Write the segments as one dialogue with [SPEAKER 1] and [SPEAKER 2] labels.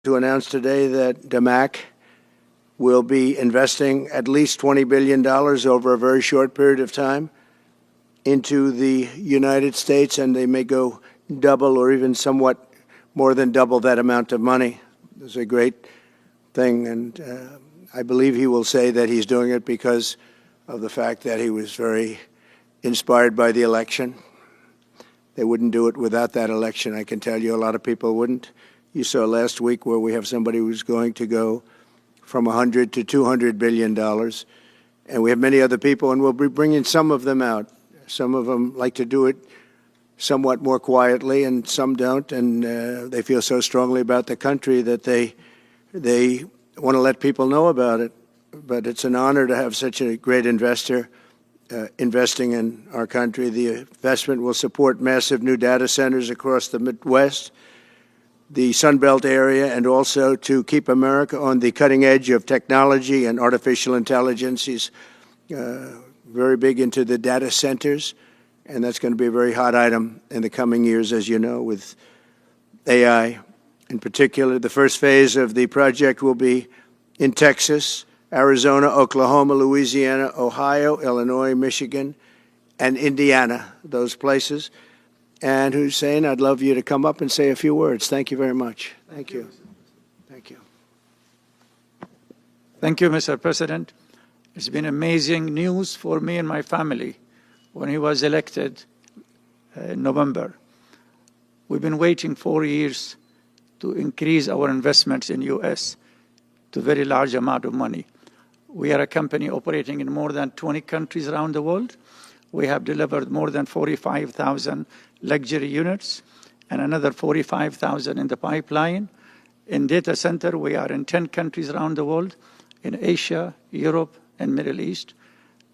[SPEAKER 1] to announce today that DMAC will be investing at least $20 billion over a very short period of time into the United States, and they may go double or even somewhat more than double that amount of money. It's a great thing, and I believe he will say that he's doing it because of the fact that he was very inspired by the election. They wouldn't do it without that election, I can tell you. A lot of people wouldn't. You saw last week where we have somebody who's going to go from $100 to $200 billion, and we have many other people, and we'll be bringing some of them out. Some of them like to do it somewhat more quietly, and some don't, and they feel so strongly about the country that they want to let people know about it. But it's an honor to have such a great investor investing in our country. The investment will support massive new data centers across the Midwest, the Sun Belt area, and also to keep America on the cutting edge of technology and artificial intelligence. He's very big into the data centers, and that's going to be a very hot item in the coming years, as you know, with AI. In particular, the first phase of the project will be in Texas, Arizona, Oklahoma, Louisiana, Ohio, Illinois, Michigan, and Indiana, those places. And Hussein, I'd love you to come up and say a few words. Thank you very much. Thank you. Thank you.
[SPEAKER 2] Thank you, Mr. President. It's been amazing news for me and my family when he was elected in November. We've been waiting 4 years to increase our investments in U.S. to a very large amount of money. We are a company operating in more than 20 countries around the world. We have delivered more than 45,000 luxury units and another 45,000 in the pipeline. In data center, we are in 10 countries around the world, in Asia, Europe, and Middle East.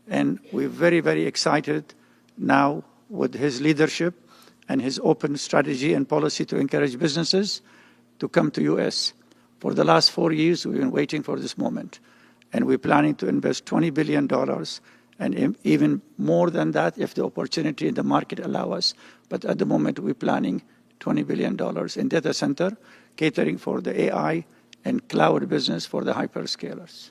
[SPEAKER 2] And we're very, very excited now with his leadership and his open strategy and policy to encourage businesses to come to U.S. For the last 4 years, we've been waiting for this moment. And we're planning to invest $20 billion and even more than that if the opportunity in the market allow us. But at the moment, we're planning $20 billion in data center, catering for the AI and cloud business for the hyperscalers.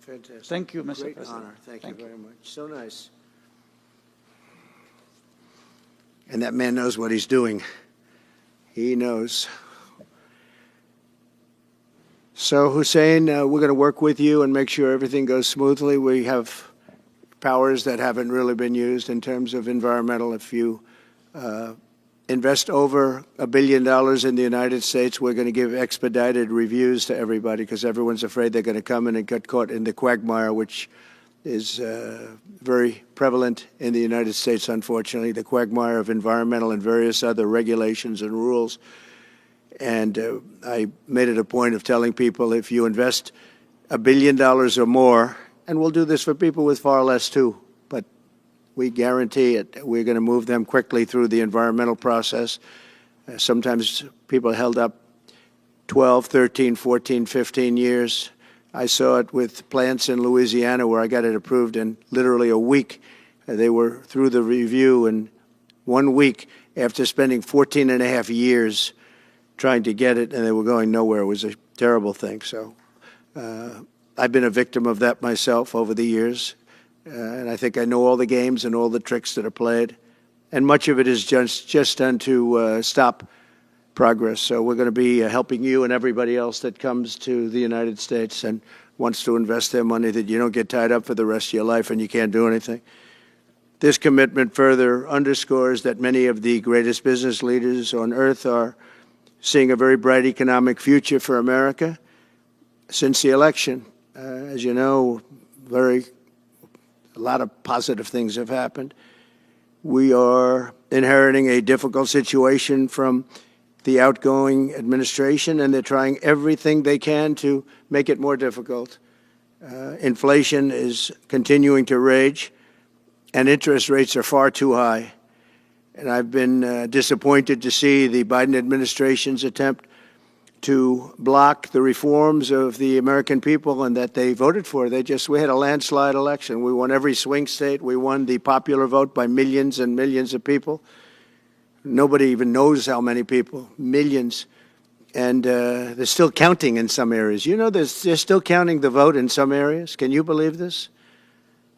[SPEAKER 1] Fantastic.
[SPEAKER 2] Thank you, Mr.
[SPEAKER 1] Great
[SPEAKER 2] President.
[SPEAKER 1] honor. Thank you very much. So nice. And that man knows what he's doing. He knows. So, Hussein, we're going to work with you and make sure everything goes smoothly. We have powers that haven't really been used in terms of environmental. If you invest over $1 billion in the United States, we're going to give expedited reviews to everybody because everyone's afraid they're going to come in and get caught in the quagmire, which is very prevalent in the United States, unfortunately, the quagmire of environmental and various other regulations and rules. And I made it a point of telling people if you invest $1 billion or more, and we'll do this for people with far less too, but we guarantee it. We're going to move them quickly through the environmental process. Sometimes people held up 12, 13, 14, 15 years. I saw it with plants in Louisiana where I got it approved in literally a week. They were through the review in 1 week after spending 14 and a half years trying to get it, and they were going nowhere. It was a terrible thing. So I've been a victim of that myself over the years, and I think I know all the games and all the tricks that are played, and much of it is just done to stop progress. So we're going to be helping you and everybody else that comes to the United States and wants to invest their money, that you don't get tied up for the rest of your life and you can't do anything. This commitment further underscores that many of the greatest business leaders on earth are seeing a very bright economic future for America since the election. As you know, a lot of positive things have happened. We are inheriting a difficult situation from the outgoing administration, and they're trying everything they can to make it more difficult. Inflation is continuing to rage, and interest rates are far too high. And I've been disappointed to see the Biden administration's attempt to block the reforms of the American people and that they voted for. We had a landslide election. We won every swing state. We won the popular vote by millions and millions of people. Nobody even knows how many people, millions. And they're still counting in some areas. You know, they're still counting the vote in some areas. Can you believe this?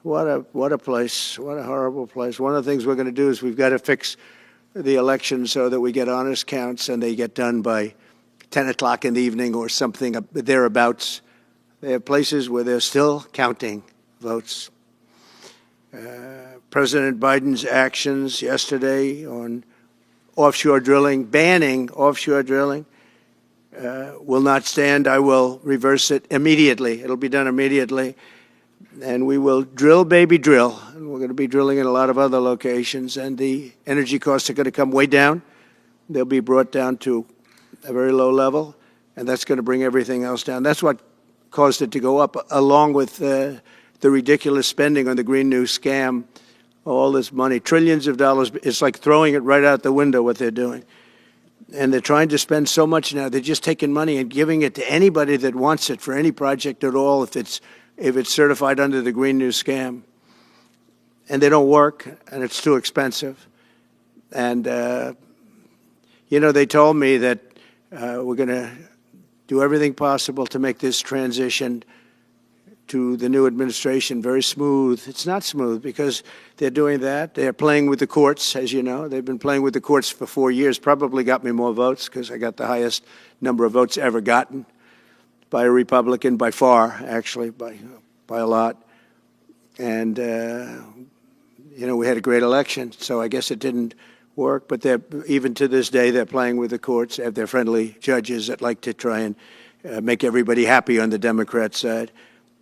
[SPEAKER 1] What a place. What a horrible place. One of the things we're going to do is we've got to fix the election so that we get honest counts and they get done by 10 o'clock in the evening or something thereabouts. There are places where they're still counting votes. President Biden's actions yesterday on offshore drilling, banning offshore drilling, will not stand. I will reverse it immediately. It'll be done immediately. And we will drill, baby, drill. And we're going to be drilling in a lot of other locations. And the energy costs are going to come way down. They'll be brought down to a very low level. And that's going to bring everything else down. That's what caused it to go up, along with the ridiculous spending on the Green New scam. All this money, trillions of dollars. It's like throwing it right out the window, what they're doing. And they're trying to spend so much now. They're just taking money and giving it to anybody that wants it for any project at all, if it's certified under the Green New scam. And they don't work, and it's too expensive. And, you know, they told me that we're going to do everything possible to make this transition to the new administration very smooth. It's not smooth because they're doing that. They're playing with the courts, as you know. They've been playing with the courts for 4 years, probably got me more votes because I got the highest number of votes ever gotten by a Republican, by far, actually, by a lot. And, you know, we had a great election, so I guess it didn't work. But even to this day, they're playing with the courts. They have their friendly judges that like to try and make everybody happy on the Democrat side.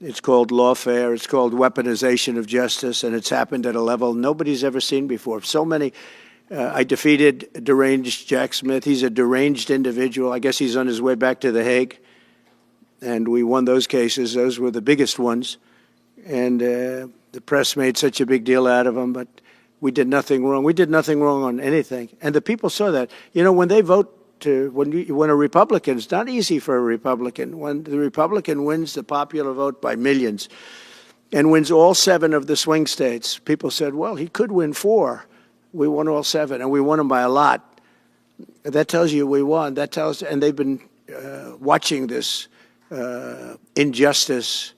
[SPEAKER 1] It's called lawfare. It's called weaponization of justice, and it's happened at a level nobody's ever seen before. So many. I defeated deranged Jack Smith. He's a deranged individual. I guess he's on his way back to The Hague, and we won those cases. Those were the biggest ones, and the press made such a big deal out of them, but we did nothing wrong. We did nothing wrong on anything, and the people saw that. You know, when they vote, when a Republican, it's not easy for a Republican. When the Republican wins the popular vote by millions and wins all 7 of the swing states, people said, well, he could win 4. We won all 7, and we won them by a lot. That tells you we won. That tells, and they've been watching this injustice.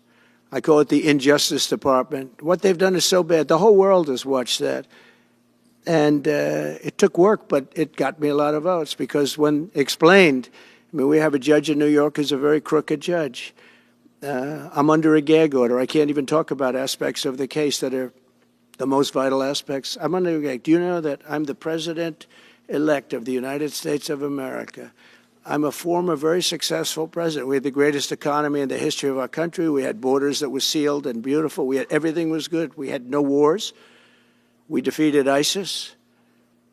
[SPEAKER 1] I call it the Injustice Department. What they've done is so bad. The whole world has watched that. And it took work, but it got me a lot of votes because when explained, I mean, we have a judge in New York who's a very crooked judge. I'm under a gag order. I can't even talk about aspects of the case that are the most vital aspects. I'm under a gag. Do you know that I'm the president-elect of the United States of America? I'm a former very successful president. We had the greatest economy in the history of our country. We had borders that were sealed and beautiful. Everything was good. We had no wars. We defeated ISIS.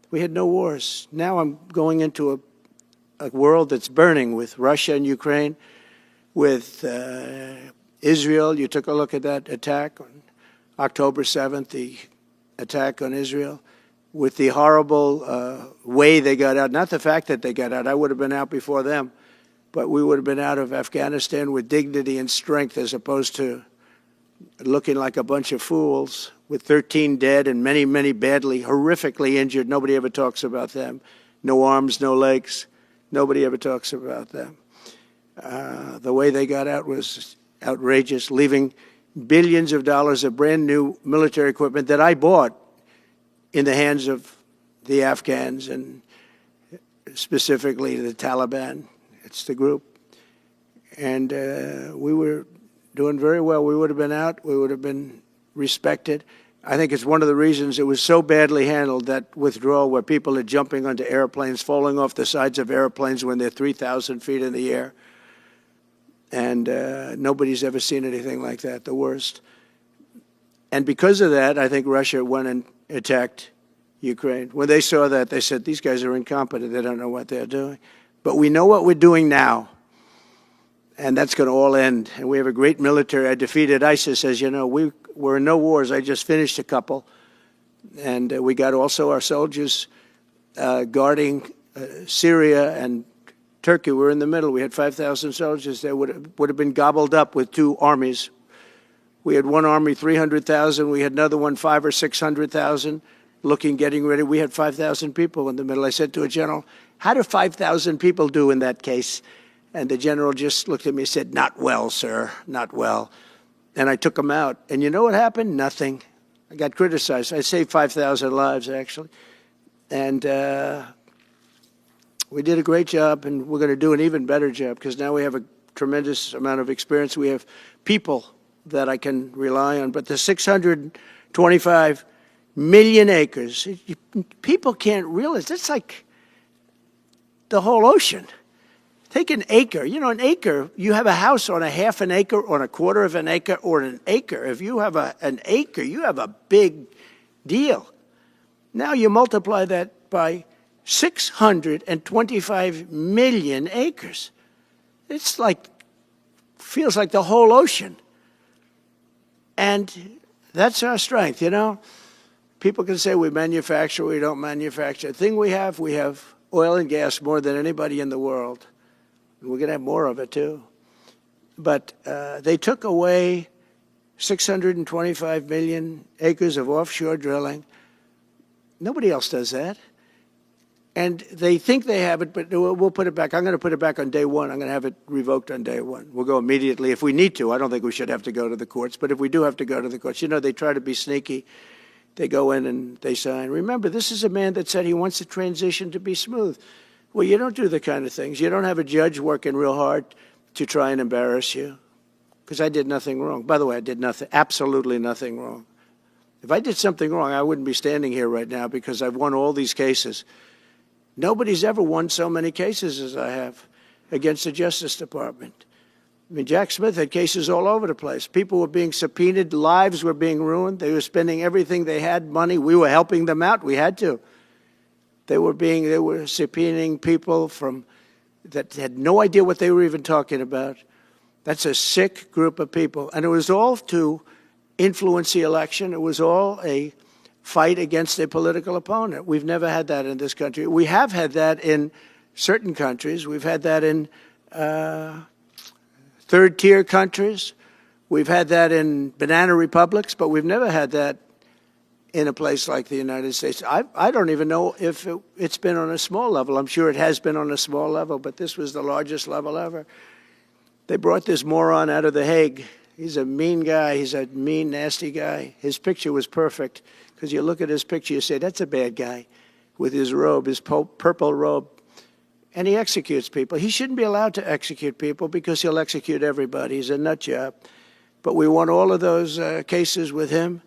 [SPEAKER 1] We had no wars. Now I'm going into a world that's burning with Russia and Ukraine, with Israel. You took a look at that attack on October 7th, the attack on Israel, with the horrible way they got out. Not the fact that they got out. I would have been out before them. But we would have been out of Afghanistan with dignity and strength as opposed to looking like a bunch of fools with 13 dead and many, many badly, horrifically injured. Nobody ever talks about them. No arms, no legs. Nobody ever talks about them. The way they got out was outrageous, leaving billions of dollars of brand new military equipment that I bought in the hands of the Afghans and specifically the Taliban. It's the group. And we were doing very well. We would have been out. We would have been respected. I think it's one of the reasons it was so badly handled, that withdrawal where people are jumping onto airplanes, falling off the sides of airplanes when they're 3,000 feet in the air. And nobody's ever seen anything like that, the worst. And because of that, I think Russia went and attacked Ukraine. When they saw that, they said, these guys are incompetent. They don't know what they're doing. But we know what we're doing now. And that's going to all end. And we have a great military. I defeated ISIS, as you know. We're in no wars. I just finished a couple. And we got also our soldiers guarding Syria and Turkey. We're in the middle. We had 5,000 soldiers. They would have been gobbled up with 2 armies. We had one army, 300,000. We had another one, 500,000 or 600,000, getting ready. We had 5,000 people in the middle. I said to a general, How do 5,000 people do in that case? And the general just looked at me and said, "Not well, sir, not well." And I took him out. And you know what happened? Nothing. I got criticized. I saved 5,000 lives, actually. And we did a great job, and we're going to do an even better job because now we have a tremendous amount of experience. We have people that I can rely on. But the 625 million acres, people can't realize, that's like the whole ocean. Take an acre. You know, an acre, you have a house on a half an acre, on a quarter of an acre, or an acre. If you have an acre, you have a big deal. Now you multiply that by 625 million acres. It's like, feels like the whole ocean. And that's our strength, you know. People can say we manufacture, we don't manufacture. The thing we have oil and gas more than anybody in the world. We're going to have more of it, too. But they took away 625 million acres of offshore drilling. Nobody else does that. And they think they have it, but we'll put it back. I'm going to put it back on day one. I'm going to have it revoked on day one. We'll go immediately if we need to. I don't think we should have to go to the courts. But if we do have to go to the courts, you know, they try to be sneaky. They go in and they sign. Remember, this is a man that said he wants the transition to be smooth. Well, you don't do the kind of things. You don't have a judge working real hard to try and embarrass you. Because I did nothing wrong. By the way, I did nothing, absolutely nothing wrong. If I did something wrong, I wouldn't be standing here right now because I've won all these cases. Nobody's ever won so many cases as I have against the Justice Department. I mean, Jack Smith had cases all over the place. People were being subpoenaed. Lives were being ruined. They were spending everything they had, money. We were helping them out. We had to. They were subpoenaing people that had no idea what they were even talking about. That's a sick group of people. And it was all to influence the election. It was all a fight against a political opponent. We've never had that in this country. We have had that in certain countries. We've had that in third-tier countries. We've had that in banana republics, but we've never had that in a place like the United States. I don't even know if it's been on a small level. I'm sure it has been on a small level, but this was the largest level ever. They brought this moron out of The Hague. He's a mean guy. He's a mean, nasty guy. His picture was perfect because you look at his picture, you say, that's a bad guy with his robe, his purple robe. And he executes people. He shouldn't be allowed to execute people because he'll execute everybody. He's a nut job. But we won all of those cases with him.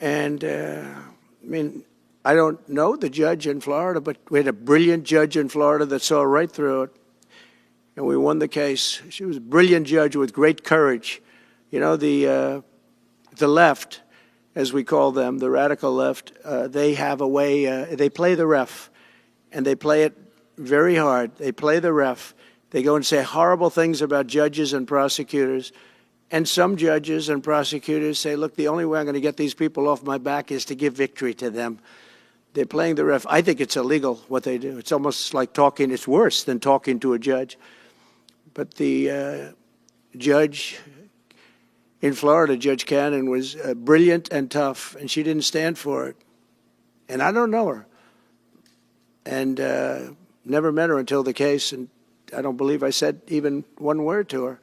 [SPEAKER 1] And, I mean, I don't know the judge in Florida, but we had a brilliant judge in Florida that saw right through it. And we won the case. She was a brilliant judge with great courage. You know, the left, as we call them, the radical left, they have a way, they play the ref, and they play it very hard. They play the ref. They go and say horrible things about judges and prosecutors. And some judges and prosecutors say, look, the only way I'm going to get these people off my back is to give victory to them. They're playing the ref. I think it's illegal what they do. It's almost like talking. It's worse than talking to a judge. But the judge in Florida, Judge Cannon, was brilliant and tough, and she didn't stand for it. And I don't know her. And never met her until the case, and I don't believe I said even one word to her.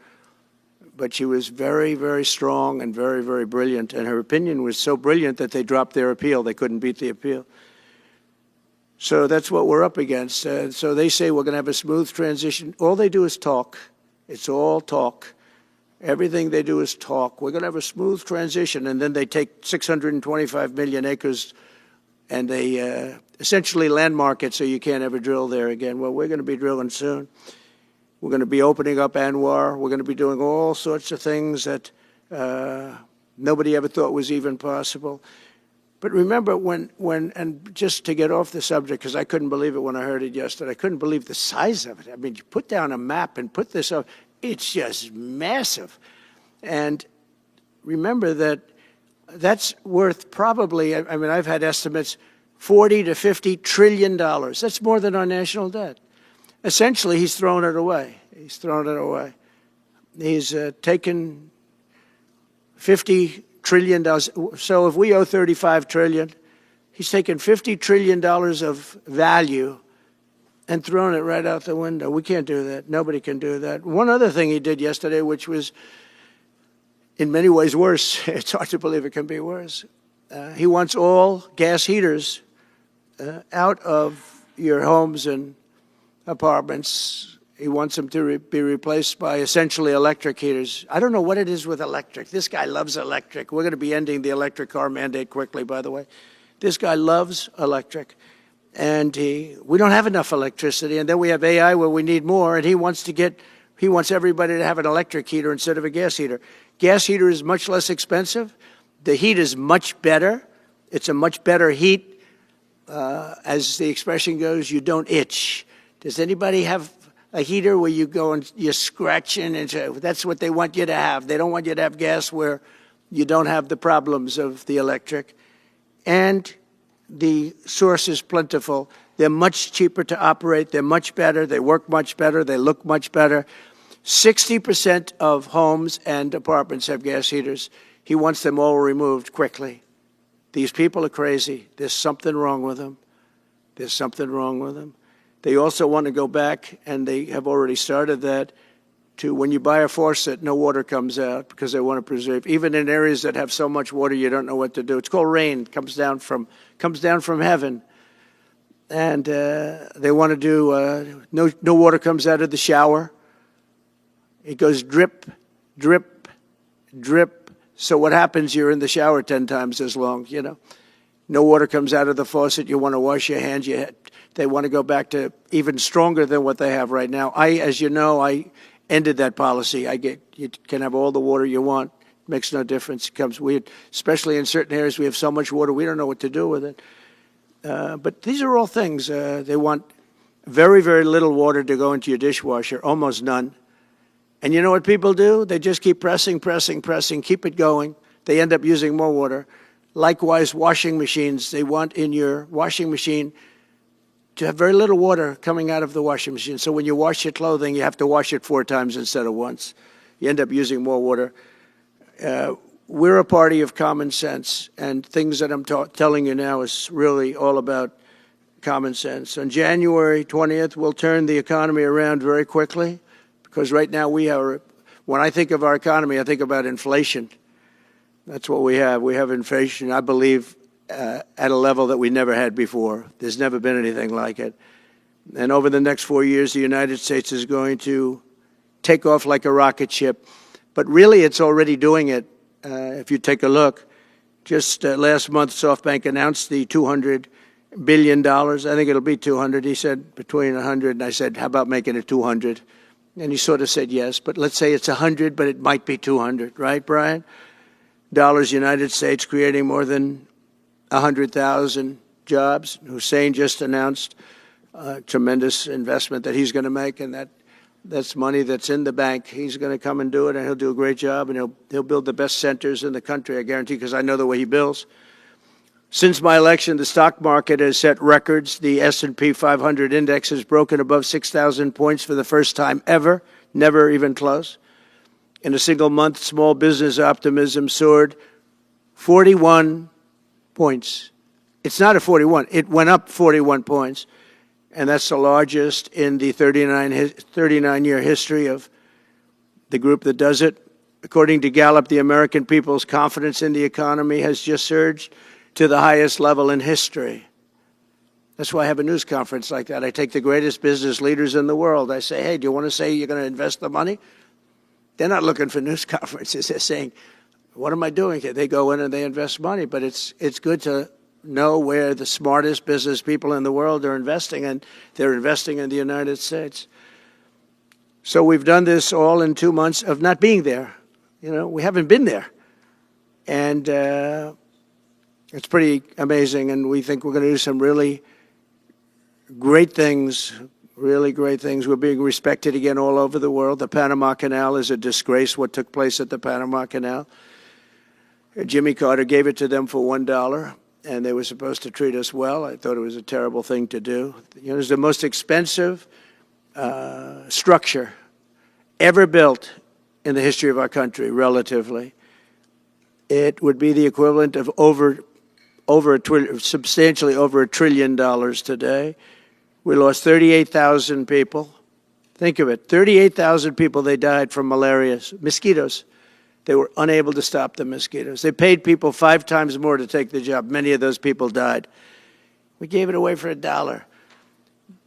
[SPEAKER 1] But she was very, very strong and very, very brilliant. And her opinion was so brilliant that they dropped their appeal. They couldn't beat the appeal. So that's what we're up against. So they say we're going to have a smooth transition. All they do is talk. It's all talk. Everything they do is talk. We're going to have a smooth transition. And then they take 625 million acres and they essentially landmark it so you can't ever drill there again. Well, we're going to be drilling soon. We're going to be opening up Anwar. We're going to be doing all sorts of things that nobody ever thought was even possible. But remember and just to get off the subject, because I couldn't believe it when I heard it yesterday. I couldn't believe the size of it. I mean, you put down a map and put this up. It's just massive. And remember that that's worth probably, I mean, I've had estimates, $40 to $50 trillion. That's more than our national debt. Essentially, he's thrown it away. He's thrown it away. He's taken $50 trillion. So if we owe $35 trillion, he's taken $50 trillion of value and thrown it right out the window. We can't do that. Nobody can do that. One other thing he did yesterday, which was in many ways worse, it's hard to believe it can be worse. He wants all gas heaters out of your homes and apartments. He wants them to be replaced by essentially electric heaters. I don't know what it is with electric. This guy loves electric. We're going to be ending the electric car mandate quickly, by the way. This guy loves electric. And we don't have enough electricity. And then we have AI where we need more. And he wants everybody to have an electric heater instead of a gas heater. Gas heater is much less expensive. The heat is much better. It's a much better heat. As the expression goes, you don't itch. Does anybody have a heater where you go and you're scratching? And that's what they want you to have. They don't want you to have gas where you don't have the problems of the electric. And the source is plentiful. They're much cheaper to operate. They're much better. They work much better. They look much better. 60% of homes and apartments have gas heaters. He wants them all removed quickly. These people are crazy. There's something wrong with them. There's something wrong with them. They also want to go back, and they have already started that, to when you buy a faucet, no water comes out because they want to preserve. Even in areas that have so much water, you don't know what to do. It's called rain. It comes down from heaven. And they want to do, no water comes out of the shower. It goes drip, drip, drip. So what happens? You're in the shower 10 times as long, you know. No water comes out of the faucet. You want to wash your hands. They want to go back to even stronger than what they have right now. As you know, I ended that policy. You can have all the water you want. It makes no difference. It comes weird, especially in certain areas. We have so much water, we don't know what to do with it. But these are all things. They want very, very little water to go into your dishwasher, almost none. And you know what people do? They just keep pressing, keep it going. They end up using more water. Likewise, washing machines. They want in your washing machine to have very little water coming out of the washing machine. So when you wash your clothing, you have to wash it 4 times instead of once. You end up using more water. We're a party of common sense, and things that I'm telling you now is really all about common sense. On January 20th, we'll turn the economy around very quickly, because right now when I think of our economy, I think about inflation. That's what we have. We have inflation, I believe, at a level that we never had before. There's never been anything like it. And over the next 4 years, the United States is going to take off like a rocket ship. But really, it's already doing it. If you take a look, just last month, SoftBank announced the $200 billion. I think it'll be 200. He said between 100, and I said, how about making it 200? And he sort of said yes, but let's say it's 100, but it might be 200, right, Brian? Dollars, United States, creating more than 100,000 jobs. Hussein just announced a tremendous investment that he's going to make, and that's money that's in the bank. He's going to come and do it, and he'll do a great job, and he'll build the best centers in the country, I guarantee, because I know the way he builds. Since my election, the stock market has set records. The S&P 500 index has broken above 6,000 points for the first time ever, never even close. In a single month, small business optimism soared 41 points. It's not a 41. It went up 41 points. And that's the largest in the 39-year history of the group that does it. According to Gallup, the American people's confidence in the economy has just surged to the highest level in history. That's why I have a news conference like that. I take the greatest business leaders in the world. I say, hey, do you want to say you're going to invest the money? They're not looking for news conferences. They're saying, what am I doing here? They go in and they invest money. But it's good to know where the smartest business people in the world are investing, and they're investing in the United States. So we've done this all in 2 months of not being there. You know, we haven't been there. And it's pretty amazing, and we think we're going to do some really great things, really great things. We're being respected again all over the world. The Panama Canal is a disgrace, what took place at the Panama Canal. Jimmy Carter gave it to them for $1, and they were supposed to treat us well. I thought it was a terrible thing to do. You know, it was the most expensive structure ever built in the history of our country, relatively. It would be the equivalent of substantially over $1 trillion today. We lost 38,000 people. Think of it, 38,000 people, they died from malaria, mosquitoes. They were unable to stop the mosquitoes. They paid people 5 times more to take the job. Many of those people died. We gave it away for $1.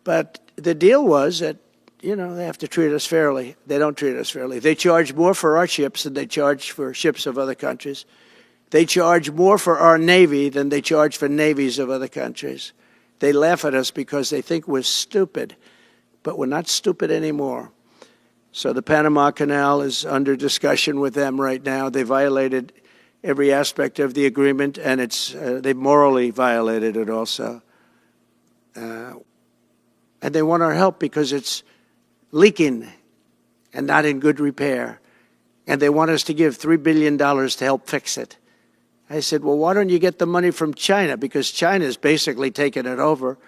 [SPEAKER 1] But the deal was that, you know, they have to treat us fairly. They don't treat us fairly. They charge more for our ships than they charge for ships of other countries. They charge more for our Navy than they charge for navies of other countries. They laugh at us because they think we're stupid, but we're not stupid anymore. So the Panama Canal is under discussion with them right now. They violated every aspect of the agreement, and they morally violated it also. And they want our help because it's leaking and not in good repair. And they want us to give $3 billion to help fix it. I said, well, why don't you get the money from China? Because China's basically taken it over.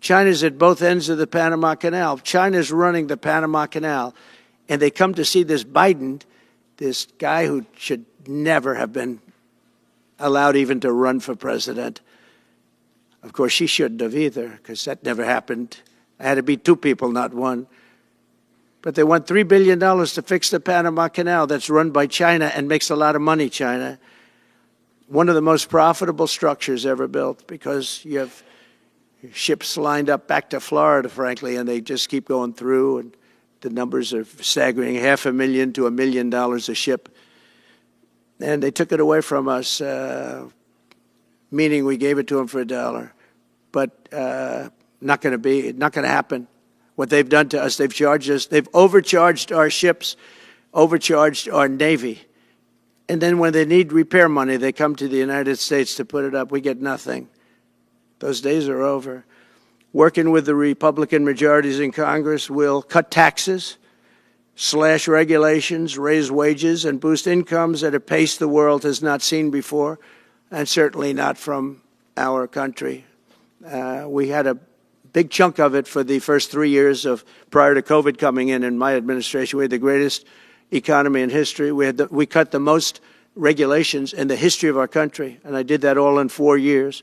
[SPEAKER 1] China's at both ends of the Panama Canal. China's running the Panama Canal. And they come to see this Biden, this guy who should never have been allowed even to run for president. Of course, she shouldn't have either, because that never happened. I had to be 2 people, not 1. But they want $3 billion to fix the Panama Canal that's run by China and makes a lot of money, China. One of the most profitable structures ever built, because you have ships lined up back to Florida, frankly, and they just keep going through, and the numbers are staggering, $500,000 to $1 million a ship. And they took it away from us, meaning we gave it to them for $1. But not going to happen. What they've done to us, they've charged us, they've overcharged our ships, overcharged our Navy. And then when they need repair money, they come to the United States to put it up. We get nothing. Those days are over. Working with the Republican majorities in Congress, will cut taxes, slash regulations, raise wages, and boost incomes at a pace the world has not seen before, and certainly not from our country. We had a big chunk of it for the first 3 years prior to COVID coming in my administration. We had the greatest economy in history. We cut the most regulations in the history of our country, and I did that all in 4 years.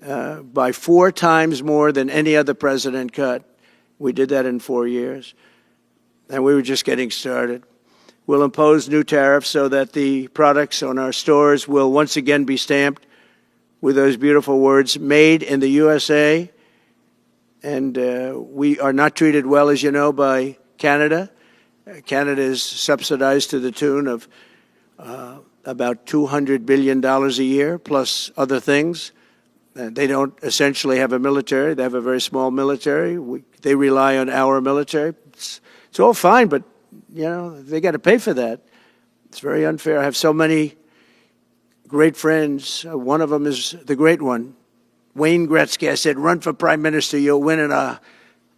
[SPEAKER 1] By 4 times more than any other president cut. We did that in 4 years. And we were just getting started. We'll impose new tariffs so that the products on our stores will once again be stamped with those beautiful words, made in the USA. And we are not treated well, as you know, by Canada. Canada is subsidized to the tune of about $200 billion a year, plus other things. They don't essentially have a military. They have a very small military. They rely on our military. It's all fine, but, you know, they got to pay for that. It's very unfair. I have so many great friends. One of them is the great one, Wayne Gretzky. I said, run for prime minister. You'll win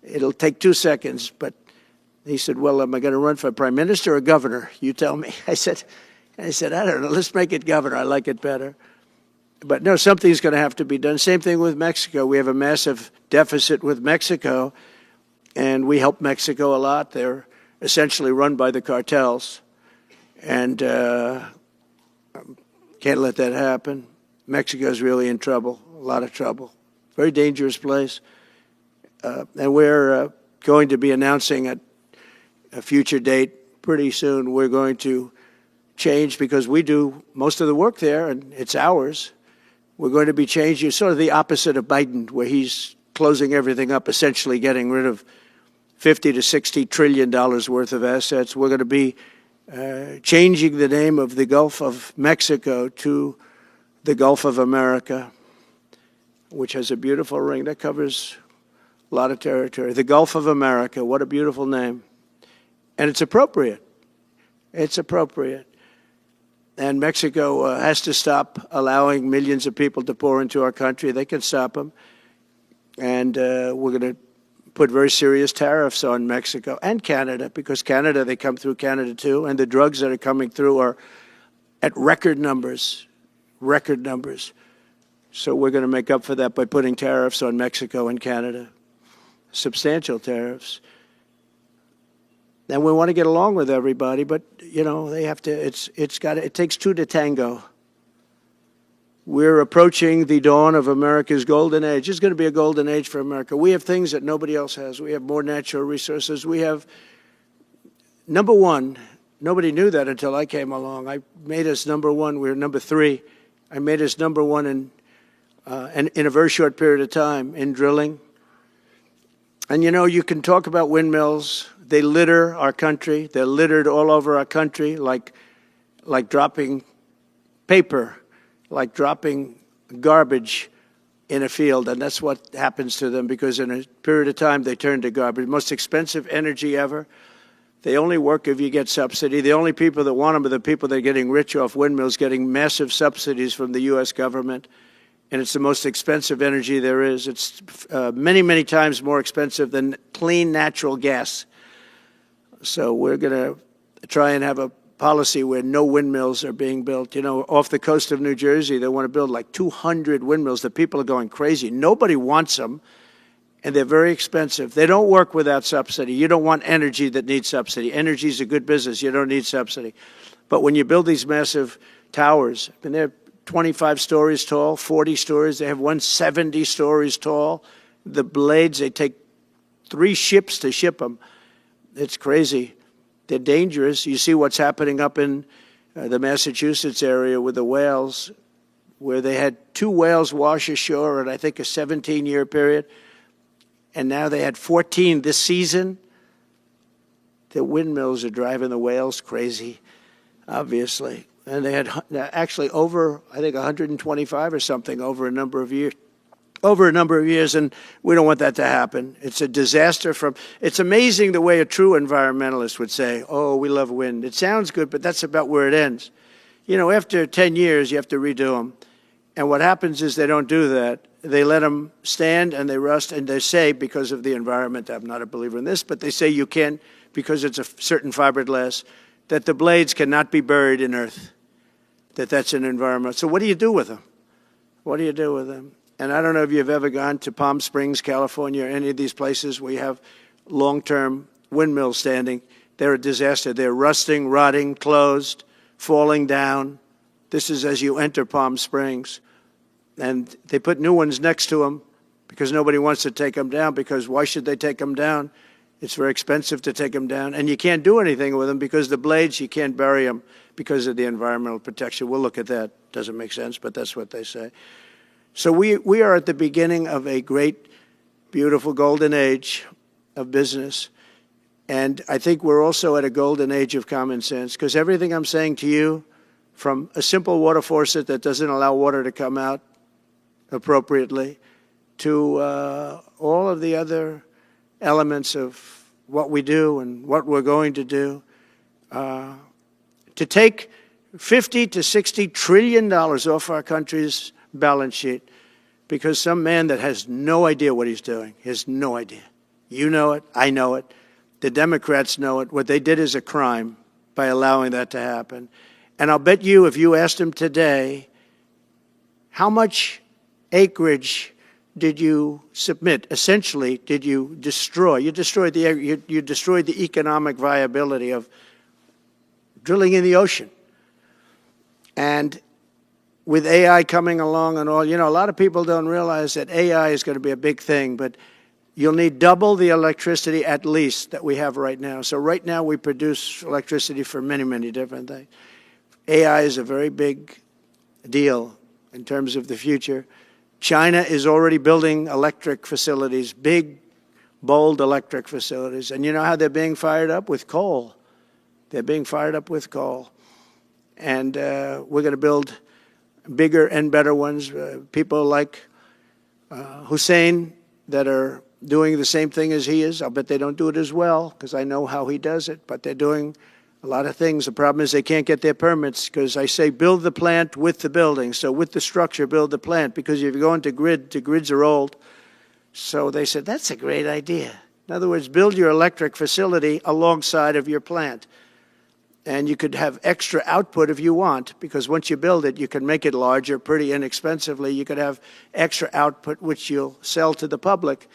[SPEAKER 1] it'll take 2 seconds. But he said, well, am I going to run for prime minister or governor? You tell me. I said, I don't know. Let's make it governor. I like it better. But no, something's going to have to be done. Same thing with Mexico. We have a massive deficit with Mexico, and we help Mexico a lot. They're essentially run by the cartels, and can't let that happen. Mexico's really in trouble, a lot of trouble. Very dangerous place. And we're going to be announcing at a future date pretty soon. We're going to change, because we do most of the work there, and it's ours. We're going to be changing, sort of the opposite of Biden, where he's closing everything up, essentially getting rid of $50 to $60 trillion worth of assets. We're going to be changing the name of the Gulf of Mexico to the Gulf of America, which has a beautiful ring that covers a lot of territory. The Gulf of America, what a beautiful name. And it's appropriate. It's appropriate. And Mexico has to stop allowing millions of people to pour into our country. They can stop them. And we're going to put very serious tariffs on Mexico and Canada, because Canada, they come through Canada too. And the drugs that are coming through are at record numbers, record numbers. So we're going to make up for that by putting tariffs on Mexico and Canada, substantial tariffs. And we want to get along with everybody, but, you know, they have to, it takes 2 to tango. we're approaching the dawn of America's golden age. It's going to be a golden age for America. We have things that nobody else has. We have more natural resources. We have, number one, nobody knew that until I came along. I made us number one. We were number three. I made us number one in a very short period of time in drilling. And, you know, you can talk about windmills. They litter our country. They're littered all over our country like dropping paper, like dropping garbage in a field. And that's what happens to them, because in a period of time they turn to garbage. Most expensive energy ever. They only work if you get subsidy. The only people that want them are the people that are getting rich off windmills, getting massive subsidies from the U.S. government. And it's the most expensive energy there is. It's many, many times more expensive than clean natural gas. So we're going to try and have a policy where no windmills are being built. You know, off the coast of New Jersey, they want to build like 200 windmills. The people are going crazy. Nobody wants them, and they're very expensive. They don't work without subsidy. You don't want energy that needs subsidy. Energy is a good business. You don't need subsidy. But when you build these massive towers, I mean, they're 25 stories tall, 40 stories. They have one 70 stories tall. The blades, they take 3 ships to ship them. It's crazy. They're dangerous. You see what's happening up in the Massachusetts area with the whales, where they had 2 whales wash ashore in, I think, a 17-year period. And now they had 14 this season. The windmills are driving the whales crazy, obviously. And they had actually over, I think, 125 or something over a number of years. And we don't want that to happen. It's a disaster. It's amazing the way a true environmentalist would say, oh, we love wind. It sounds good, but that's about where it ends. You know, after 10 years, you have to redo them. And what happens is they don't do that. They let them stand and they rust, and they say, because of the environment, I'm not a believer in this, but they say you can't, because it's a certain fiberglass, that the blades cannot be buried in earth, that's an environment. So what do you do with them? What do you do with them? And I don't know if you've ever gone to Palm Springs, California, or any of these places where you have long-term windmills standing. They're a disaster. They're rusting, rotting, closed, falling down. This is as you enter Palm Springs. And they put new ones next to them because nobody wants to take them down, because why should they take them down? It's very expensive to take them down. And you can't do anything with them because the blades, you can't bury them because of the environmental protection. We'll look at that. Doesn't make sense, but that's what they say. So we are at the beginning of a great, beautiful golden age of business. And I think we're also at a golden age of common sense, because everything I'm saying to you, from a simple water faucet that doesn't allow water to come out appropriately, to all of the other elements of what we do and what we're going to do, to take $50 to $60 trillion off our country's balance sheet because some man that has no idea what he's doing, has no idea. You know it, I know it, the Democrats know it. What they did is a crime by allowing that to happen. And I'll bet you, if you asked him today, how much acreage did you submit? Essentially, did you destroy? You destroyed the economic viability of drilling in the ocean. And with AI coming along and all, you know, a lot of people don't realize that AI is going to be a big thing, but you'll need double the electricity at least that we have right now. So right now we produce electricity for many, many different things. AI is a very big deal in terms of the future. China is already building electric facilities, big, bold electric facilities. And you know how they're being fired up? With coal. They're being fired up with coal. And we're going to build bigger and better ones. People like Hussein that are doing the same thing as he is. I'll bet they don't do it as well because I know how he does it, but they're doing a lot of things. The problem is they can't get their permits because I say build the plant with the building. So with the structure, build the plant, because if you go into grid, the grids are old. So they said, that's a great idea. In other words, build your electric facility alongside of your plant. And you could have extra output if you want, because once you build it, you can make it larger pretty inexpensively. You could have extra output, which you'll sell to the public,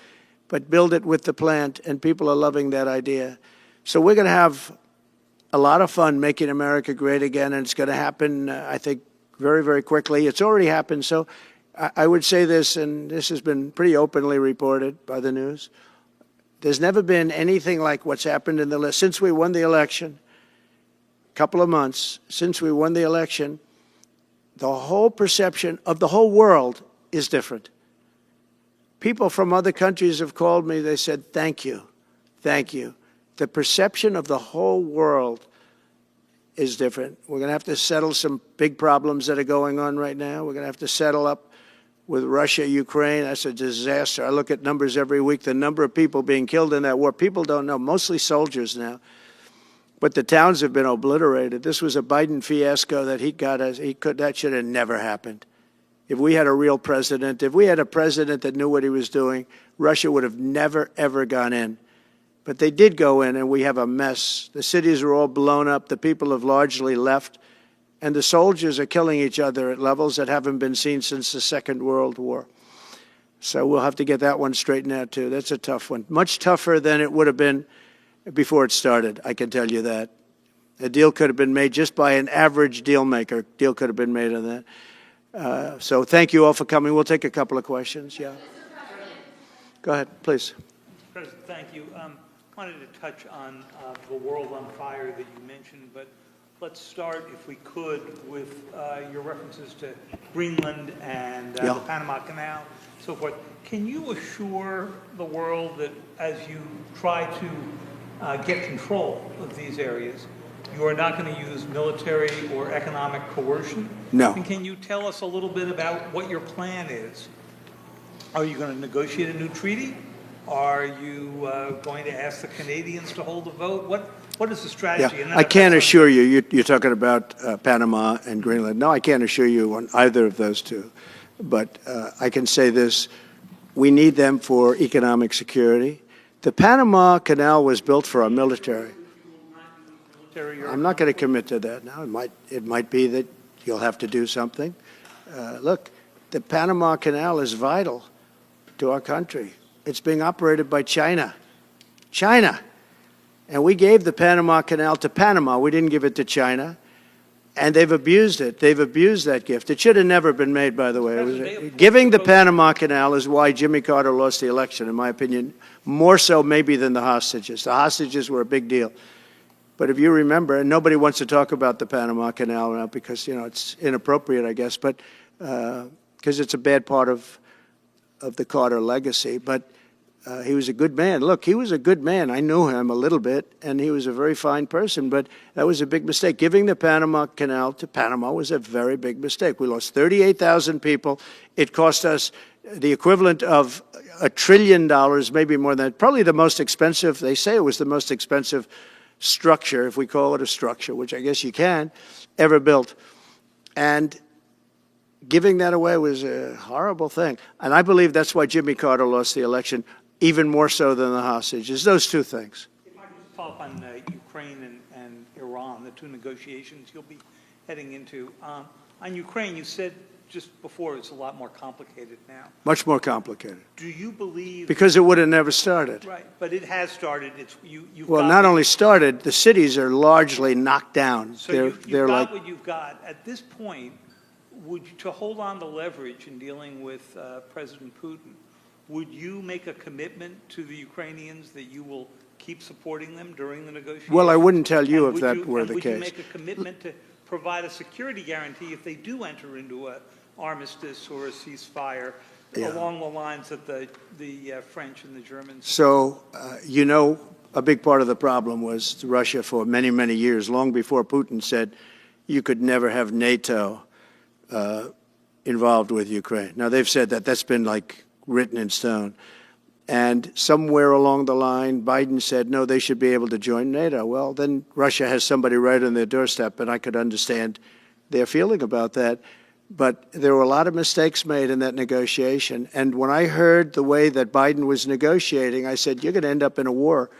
[SPEAKER 1] but build it with the plant, and people are loving that idea. So we're going to have a lot of fun making America great again, and it's going to happen, I think, very, very quickly. It's already happened. So I would say this, and this has been pretty openly reported by the news. There's never been anything like what's happened in the list. Since we won the election, a couple of months, since we won the election, the whole perception of the whole world is different. People from other countries have called me. They said, thank you. Thank you. The perception of the whole world is different. We're going to have to settle some big problems that are going on right now. We're going to have to settle up with Russia, Ukraine. That's a disaster. I look at numbers every week, the number of people being killed in that war. People don't know, mostly soldiers now. But the towns have been obliterated. This was a Biden fiasco that that should have never happened. If we had a real president, if we had a president that knew what he was doing, Russia would have never, ever gone in. But they did go in, and we have a mess. The cities are all blown up. The people have largely left. And the soldiers are killing each other at levels that haven't been seen since the Second World War. So we'll have to get that one straightened out, too. That's a tough one. Much tougher than it would have been before it started, I can tell you that. A deal could have been made just by an average deal maker. Deal could have been made on that. So thank you all for coming. We'll take a couple of questions. Yeah. Go ahead, please.
[SPEAKER 3] President, thank you. Wanted to touch on the world on fire that you mentioned, but let's start, if we could, with your references to Greenland and the Panama Canal, so forth. Can you assure the world that as you try to get control of these areas, you are not going to use military or economic coercion?
[SPEAKER 1] No.
[SPEAKER 3] And can you tell us a little bit about what your plan is? Are you going to negotiate a new treaty? Are you going to ask the Canadians to hold a vote? What is the strategy?
[SPEAKER 1] Yeah, I can't assure you. You're talking about Panama and Greenland. No, I can't assure you on either of those two. But I can say this. We need them for economic security. The Panama Canal was built for our military. I'm not going to commit to that now. It might be that you'll have to do something. Look, the Panama Canal is vital to our country. It's being operated by China. China. And we gave the Panama Canal to Panama. We didn't give it to China. And they've abused it. They've abused that gift. It should have never been made, by the way. Giving the Panama Canal is why Jimmy Carter lost the election, in my opinion, more so maybe than the hostages. The hostages were a big deal. But if you remember, and nobody wants to talk about the Panama Canal now because, it's inappropriate, I guess, but because it's a bad part of the Carter legacy. But he was a good man. Look, he was a good man. I knew him a little bit, and he was a very fine person, but that was a big mistake. Giving the Panama Canal to Panama was a very big mistake. We lost 38,000 people. It cost us the equivalent of $1 trillion, maybe more than that. Probably the most expensive, they say it was the most expensive structure, if we call it a structure, which I guess you can, ever built. And giving that away was a horrible thing. And I believe that's why Jimmy Carter lost the election, even more so than the hostages. Those two things.
[SPEAKER 3] If I could just follow up on Ukraine and Iran, the two negotiations you'll be heading into. On Ukraine, you said just before it's a lot more complicated now.
[SPEAKER 1] Much more complicated.
[SPEAKER 3] Do you believe...
[SPEAKER 1] Because it would have never started.
[SPEAKER 3] Right, but it has started.
[SPEAKER 1] Well, not only started, the cities are largely knocked down.
[SPEAKER 3] So you've got what you've got. At this point, to hold on to leverage in dealing with President Putin, would you make a commitment to the Ukrainians that you will keep supporting them during the negotiations?
[SPEAKER 1] Well, I wouldn't tell you if that were the case.
[SPEAKER 3] Would you make a commitment to provide a security guarantee if they do enter into an armistice or a ceasefire along the lines that the French and the Germans?
[SPEAKER 1] So, a big part of the problem was Russia for many, many years, long before Putin said you could never have NATO involved with Ukraine. Now, they've said that. That's been written in stone. And somewhere along the line, Biden said, no, they should be able to join NATO. Well, then Russia has somebody right on their doorstep, and I could understand their feeling about that. But there were a lot of mistakes made in that negotiation. And when I heard the way that Biden was negotiating, I said, you're going to end up in a war.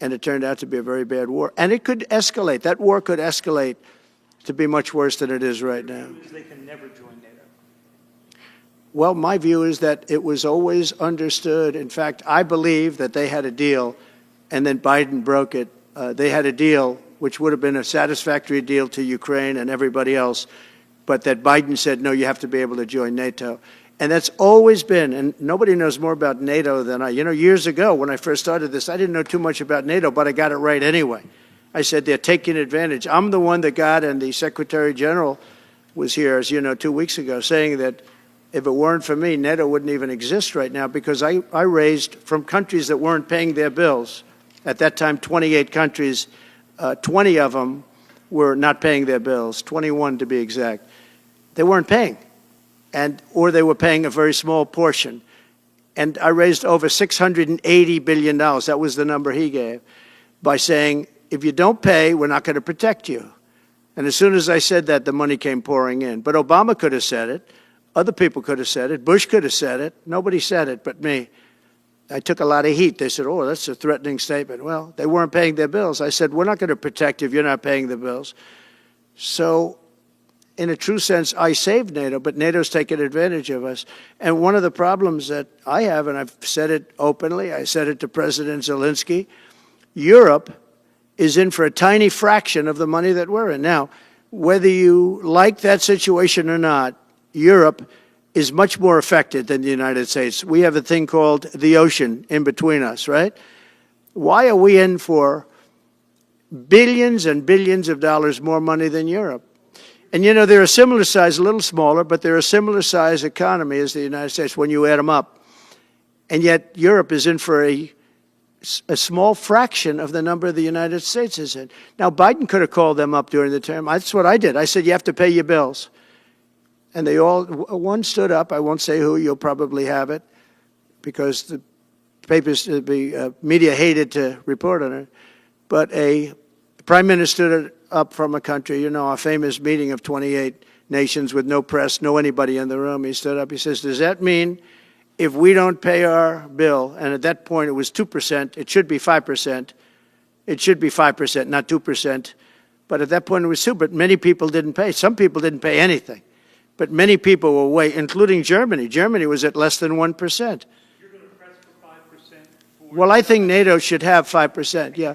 [SPEAKER 1] And it turned out to be a very bad war. And it could escalate. That war could escalate to be much worse than it is right now.
[SPEAKER 3] They can never join NATO.
[SPEAKER 1] Well, my view is that it was always understood. In fact, I believe that they had a deal, and then Biden broke it. They had a deal which would have been a satisfactory deal to Ukraine and everybody else, but that Biden said, no, you have to be able to join NATO. And that's always been, and nobody knows more about NATO than I. You know, years ago when I first started this, I didn't know too much about NATO, but I got it right anyway. I said they're taking advantage. I'm the one that got, and the Secretary General was here, as you know, 2 weeks ago, saying that if it weren't for me, NATO wouldn't even exist right now, because I raised from countries that weren't paying their bills. At that time, 28 countries, 20 of them were not paying their bills, 21 to be exact. They weren't paying, or they were paying a very small portion. And I raised over $680 billion, that was the number he gave, by saying, if you don't pay, we're not going to protect you. And as soon as I said that, the money came pouring in. But Obama could have said it. Other people could have said it. Bush could have said it. Nobody said it but me. I took a lot of heat. They said, oh, that's a threatening statement. Well, they weren't paying their bills. I said, we're not going to protect you if you're not paying the bills. So in a true sense, I saved NATO, but NATO's taken advantage of us. And one of the problems that I have, and I've said it openly, I said it to President Zelensky, Europe is in for a tiny fraction of the money that we're in. Now, whether you like that situation or not, Europe is much more affected than the United States. We have a thing called the ocean in between us, right? Why are we in for billions and billions of dollars more money than Europe? And, you know, they're a similar size, a little smaller, but they're a similar size economy as the United States when you add them up. And yet Europe is in for a small fraction of the number the United States is in. Now, Biden could have called them up during the term. That's what I did. I said, you have to pay your bills. And they all, one stood up. I won't say who. You'll probably have it because the papers, the media hated to report on it. But a prime minister stood up from a country, you know, a famous meeting of 28 nations with no press, no anybody in the room. He stood up. He says, does that mean if we don't pay our bill, and at that point it was 2%, it should be 5%. It should be 5%, not 2%. But at that point it was 2%. But many people didn't pay. Some people didn't pay anything. But many people were way, including Germany. Germany was at less than 1%.
[SPEAKER 3] You're going to press for 5%?
[SPEAKER 1] Well, I think NATO should have 5%, yeah.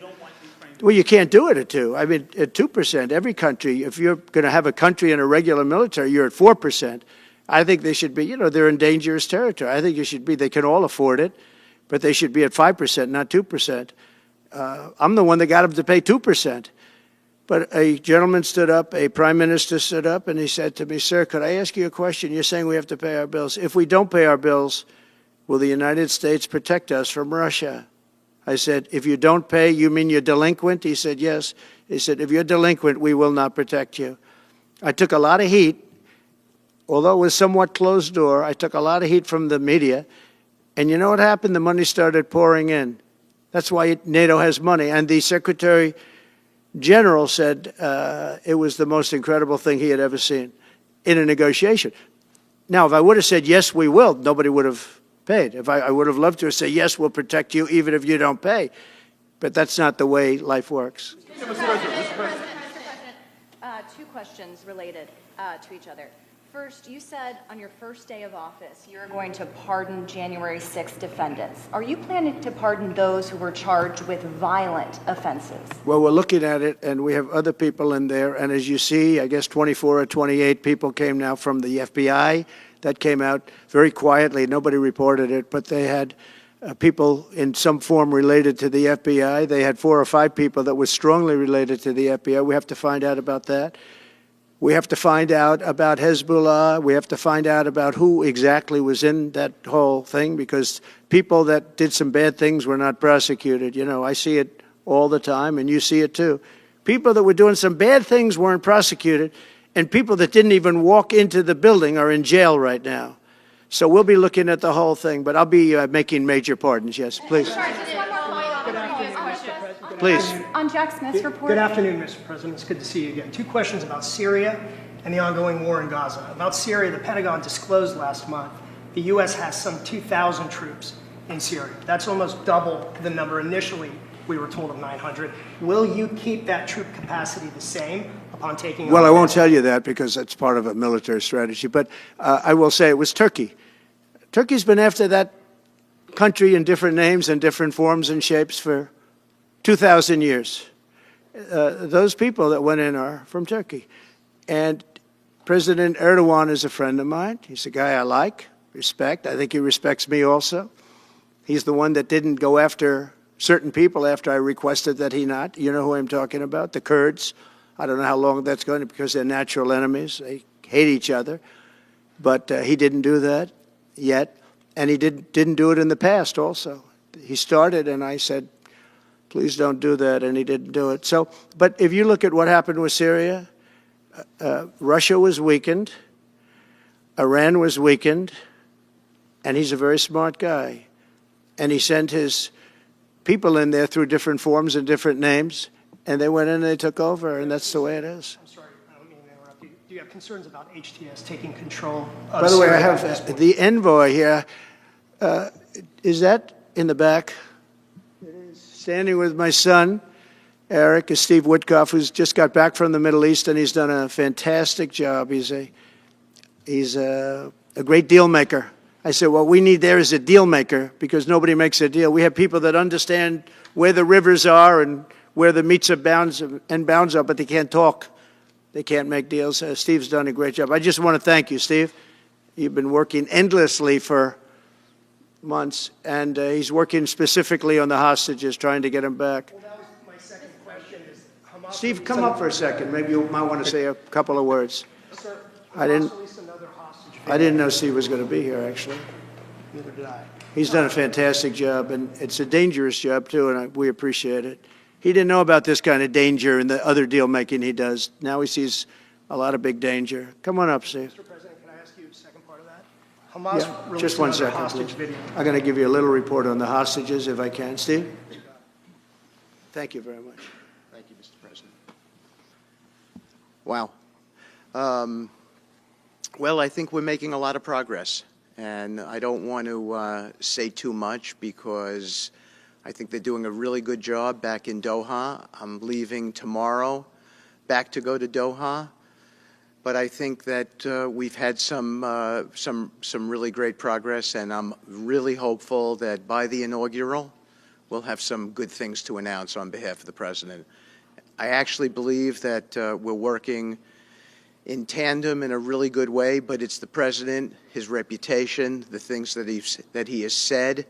[SPEAKER 1] Well, you can't do it at 2%. I mean, at 2%, every country, if you're going to have a country in a regular military, you're at 4%. I think they should be, you know, they're in dangerous territory. I think it should be, they can all afford it, but they should be at 5%, not 2%. I'm the one that got them to pay 2%. But a gentleman stood up, a prime minister stood up, and he said to me, sir, could I ask you a question? You're saying we have to pay our bills. If we don't pay our bills, will the United States protect us from Russia? I said, if you don't pay, you mean you're delinquent? He said, yes. He said, if you're delinquent, we will not protect you. I took a lot of heat. Although it was somewhat closed door, I took a lot of heat from the media. And you know what happened? The money started pouring in. That's why NATO has money. And the Secretary General said it was the most incredible thing he had ever seen in a negotiation. Now, if I would have said, yes, we will, nobody would have paid. If I would have loved to say, yes, we'll protect you even if you don't pay. But that's not the way life works.
[SPEAKER 4] Mr. President, two questions related to each other. First, you said on your first day of office you're going to pardon January 6th defendants. Are you planning to pardon those who were charged with violent offenses?
[SPEAKER 1] Well, we're looking at it, and we have other people in there. And as you see, I guess 24 or 28 people came now from the FBI. That came out very quietly. Nobody reported it, but they had people in some form related to the FBI. They had 4 or 5 people that were strongly related to the FBI. We have to find out about that. We have to find out about Hezbollah. We have to find out about who exactly was in that whole thing, because people that did some bad things were not prosecuted. You know, I see it all the time, and you see it too. People that were doing some bad things weren't prosecuted, and people that didn't even walk into the building are in jail right now. So we'll be looking at the whole thing, but I'll be making major pardons. Yes, please.
[SPEAKER 4] Sorry, just one more
[SPEAKER 1] Please.
[SPEAKER 4] on Jack Smith's report.
[SPEAKER 5] Good afternoon, Mr. President. It's good to see you again. 2 questions about Syria and the ongoing war in Gaza. About Syria, the Pentagon disclosed last month the U.S. has some 2,000 troops in Syria. That's almost double the number initially we were told of 900. Will you keep that troop capacity the same upon taking over?
[SPEAKER 1] Well, I won't tell you that because that's part of a military strategy, but I will say it was Turkey. Turkey's been after that country in different names and different forms and shapes for 2,000 years. Those people that went in are from Turkey. And President Erdogan is a friend of mine. He's a guy I like, respect. I think he respects me also. He's the one that didn't go after certain people after I requested that he not. You know who I'm talking about, the Kurds. I don't know how long that's going to, because they're natural enemies. They hate each other. But he didn't do that yet, and he didn't do it in the past also. He started, and I said, please don't do that, and he didn't do it. So, but if you look at what happened with Syria, Russia was weakened, Iran was weakened, and he's a very smart guy. And he sent his people in there through different forms and different names, and they went in and they took over, and that's the way it is.
[SPEAKER 5] I'm sorry, I don't mean to interrupt you. Do you have concerns about HTS taking control of
[SPEAKER 1] By the way, I
[SPEAKER 5] Syria at this
[SPEAKER 1] have
[SPEAKER 5] point?
[SPEAKER 1] the envoy here. Is that in the back? It is. Standing with my son, Eric, is Steve Witkoff, who's just got back from the Middle East, and he's done a fantastic job. He's a great deal maker. I said, what we need there is a deal maker, because nobody makes a deal. We have people that understand where the rivers are and where the meets and bounds are, but they can't talk. They can't make deals. Steve's done a great job. I just want to thank you, Steve. You've been working endlessly for months, and he's working specifically on the hostages, trying to get them back.
[SPEAKER 5] Well, that was my second question. Is Hamas
[SPEAKER 1] Steve, come up for a second. Maybe you might want to say a couple of words.
[SPEAKER 5] Sir,
[SPEAKER 1] I didn't-
[SPEAKER 5] Hamas released another hostage
[SPEAKER 1] I didn't know Steve was going to be here, actually.
[SPEAKER 5] Neither did I.
[SPEAKER 1] He's done a fantastic job, and it's a dangerous job, too, and we appreciate it. He didn't know about this kind of danger and the other deal-making he does. Now he sees a lot of big danger. Come on up, Steve.
[SPEAKER 5] Mr. President, can I ask you a second part of that? Hamas
[SPEAKER 1] Yeah,
[SPEAKER 5] released
[SPEAKER 1] just one
[SPEAKER 5] another
[SPEAKER 1] second,
[SPEAKER 5] hostage
[SPEAKER 1] please.
[SPEAKER 5] video.
[SPEAKER 1] I'm going to give you a little report on the hostages, if I can. Steve? Thank you very much.
[SPEAKER 6] Thank you, Mr. President. Wow. Well, I think we're making a lot of progress, and I don't want to say too much because I think they're doing a really good job back in Doha. I'm leaving tomorrow back to go to Doha, but I think that we've had some really great progress, and I'm really hopeful that by the inaugural, we'll have some good things to announce on behalf of the President. I actually believe that we're working in tandem in a really good way, but it's the President, his reputation, the things that he has said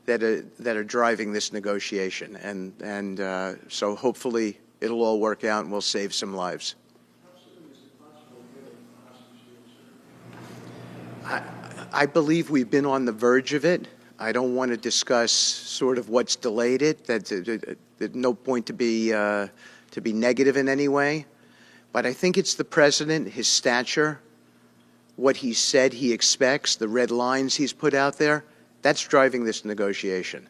[SPEAKER 6] that are driving this negotiation. And so hopefully it'll all work out and we'll save some lives. I believe we've been on the verge of it. I don't want to discuss sort of what's delayed it. There's no point to be negative in any way. But I think it's the President, his stature, what he said he expects, the red lines he's put out there, that's driving this negotiation.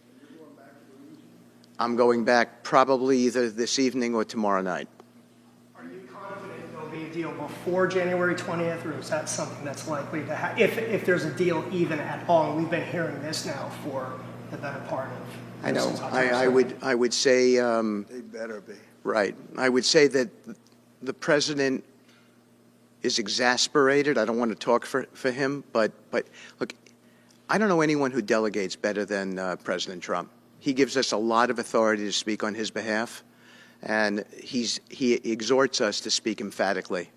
[SPEAKER 6] I'm going back probably either this evening or tomorrow night.
[SPEAKER 5] Are you confident there'll be a deal before January 20th, or is that something that's likely to happen? If there's a deal even at all, and we've been hearing this now for the better part of.
[SPEAKER 6] I know.
[SPEAKER 5] since October
[SPEAKER 6] I would say.
[SPEAKER 1] They better be.
[SPEAKER 6] Right. I would say that the President is exasperated. I don't want to talk for him, but look, I don't know anyone who delegates better than President Trump. He gives us a lot of authority to speak on his behalf, and he exhorts us to speak emphatically.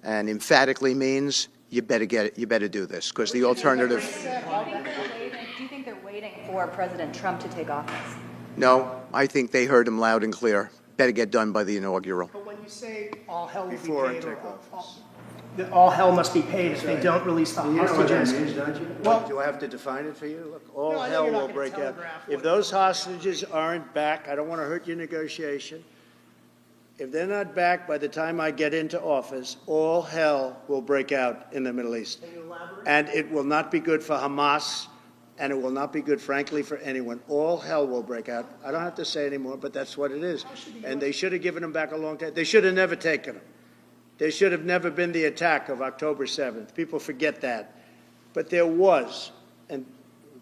[SPEAKER 6] And emphatically means you better get it, you better do this, because the alternative.
[SPEAKER 4] Do you think they're waiting for President Trump to take office?
[SPEAKER 6] No, I think they heard him loud and clear. Better get done by the inaugural.
[SPEAKER 5] But when you say all hell will
[SPEAKER 1] Before
[SPEAKER 5] be
[SPEAKER 1] I
[SPEAKER 5] paid, or
[SPEAKER 1] take office.
[SPEAKER 5] that all hell must be paid if they don't release the
[SPEAKER 1] You know what that
[SPEAKER 5] hostages.
[SPEAKER 1] means, don't you?
[SPEAKER 5] Well-
[SPEAKER 1] Do I have to define it for you? Look, all
[SPEAKER 5] No, I know
[SPEAKER 1] hell
[SPEAKER 5] you're not
[SPEAKER 1] will
[SPEAKER 5] gonna
[SPEAKER 1] break out.
[SPEAKER 5] telegraph
[SPEAKER 1] If
[SPEAKER 5] what-
[SPEAKER 1] those hostages aren't back, I don't want to hurt your negotiation. If they're not back by the time I get into office, all hell will break out in the Middle East.
[SPEAKER 5] Can you elaborate?
[SPEAKER 1] And it will not be good for Hamas, and it will not be good, frankly, for anyone. All hell will break out. I don't have to say anymore, but that's what it is. And they should have given them back a long time. They should have never taken them. There should have never been the attack of October 7th. People forget that. But there was, and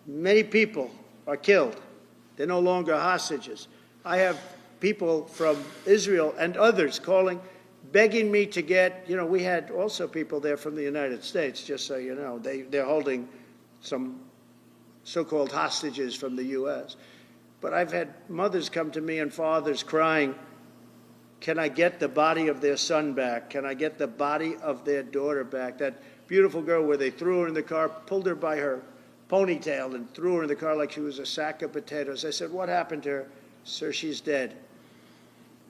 [SPEAKER 1] many people are killed. They're no longer hostages. I have people from Israel and others calling, begging me to get, we had also people there from the United States, just so you know. They're holding some so-called hostages from the U.S. But I've had mothers come to me and fathers crying, Can I get the body of their son back? Can I get the body of their daughter back? That beautiful girl where they threw her in the car, pulled her by her ponytail and threw her in the car like she was a sack of potatoes. I said, what happened to her? Sir, she's dead.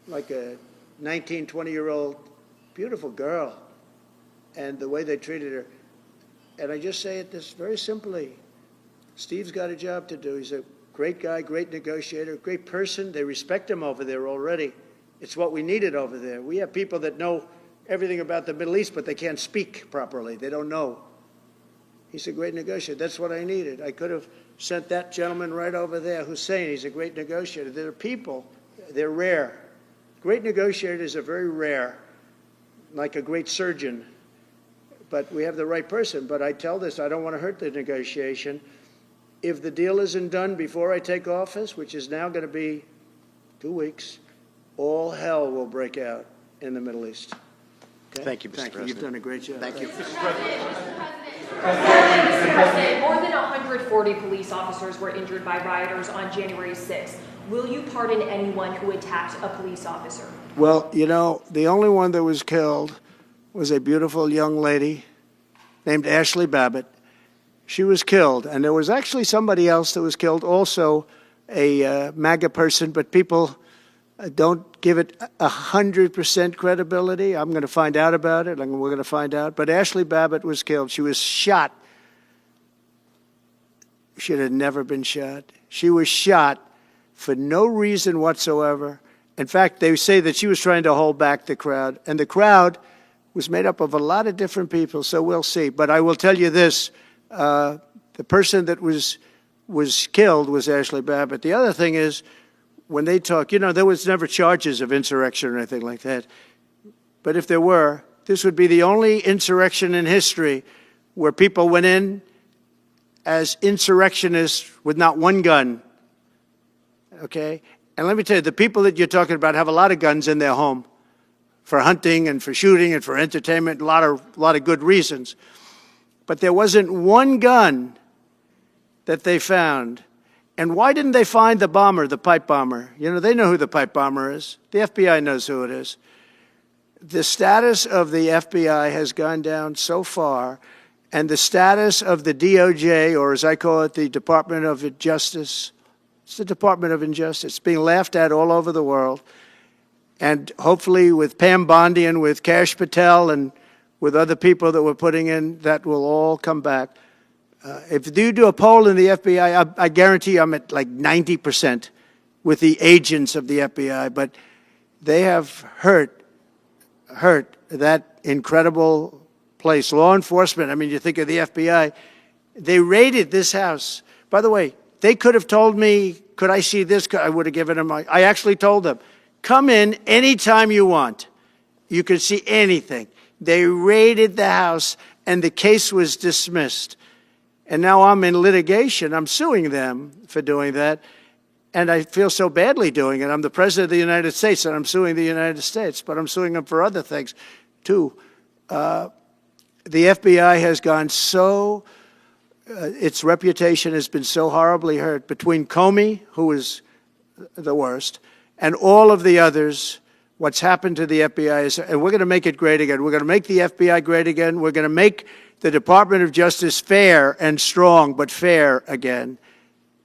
[SPEAKER 1] Like a 19, 20-year-old beautiful girl. And the way they treated her. And I just say it this very simply. Steve's got a job to do. He's a great guy, great negotiator, great person. They respect him over there already. It's what we needed over there. We have people that know everything about the Middle East, but they can't speak properly. They don't know. He's a great negotiator. That's what I needed. I could have sent that gentleman right over there, Hussein. He's a great negotiator. There are people, they're rare. Great negotiators are very rare, like a great surgeon. But we have the right person. But I tell this, I don't want to hurt the negotiation. If the deal isn't done before I take office, which is now going to be 2 weeks, all hell will break out in the Middle East. Okay?
[SPEAKER 6] Thank you, Mr.
[SPEAKER 1] Thank you.
[SPEAKER 6] President.
[SPEAKER 1] You've done a great job.
[SPEAKER 6] Thank you.
[SPEAKER 7] Mr. President, more than 140 police officers were injured by rioters on January 6th. Will you pardon anyone who attacked a police officer?
[SPEAKER 1] Well, you know, the only one that was killed was a beautiful young lady named Ashley Babbitt. She was killed, and there was actually somebody else that was killed, also a MAGA person, but people don't give it 100% credibility. I'm going to find out about it, and we're going to find out. But Ashley Babbitt was killed. She was shot. She had never been shot. She was shot for no reason whatsoever. In fact, they say that she was trying to hold back the crowd, and the crowd was made up of a lot of different people, so we'll see. But I will tell you this, the person that was killed was Ashley Babbitt. The other thing is, when they talk, you know, there was never charges of insurrection or anything like that. But if there were, this would be the only insurrection in history where people went in as insurrectionists with not one gun, okay? And let me tell you, the people that you're talking about have a lot of guns in their home for hunting and for shooting and for entertainment, a lot of good reasons. But there wasn't one gun that they found. And why didn't they find the bomber, the pipe bomber? You know, they know who the pipe bomber is. The FBI knows who it is. The status of the FBI has gone down so far, and the status of the DOJ, or as I call it, the Department of Justice, it's the Department of Injustice, being laughed at all over the world. And hopefully with Pam Bondi and with Kash Patel and with other people that we're putting in, that will all come back. If you do a poll in the FBI, I guarantee I'm at like 90% with the agents of the FBI, but they have hurt that incredible place. Law enforcement, I mean, you think of the FBI, they raided this house. By the way, they could have told me, could I see this? I would have given them, I actually told them, come in anytime you want. You can see anything. They raided the house, and the case was dismissed. And now I'm in litigation. I'm suing them for doing that. And I feel so badly doing it. I'm the President of the United States, and I'm suing the United States. But I'm suing them for other things, too. The FBI has gone so, its reputation has been so horribly hurt. Between Comey, who is the worst, and all of the others, what's happened to the FBI is, and we're going to make it great again. We're going to make the FBI great again. We're going to make the Department of Justice fair and strong, but fair again,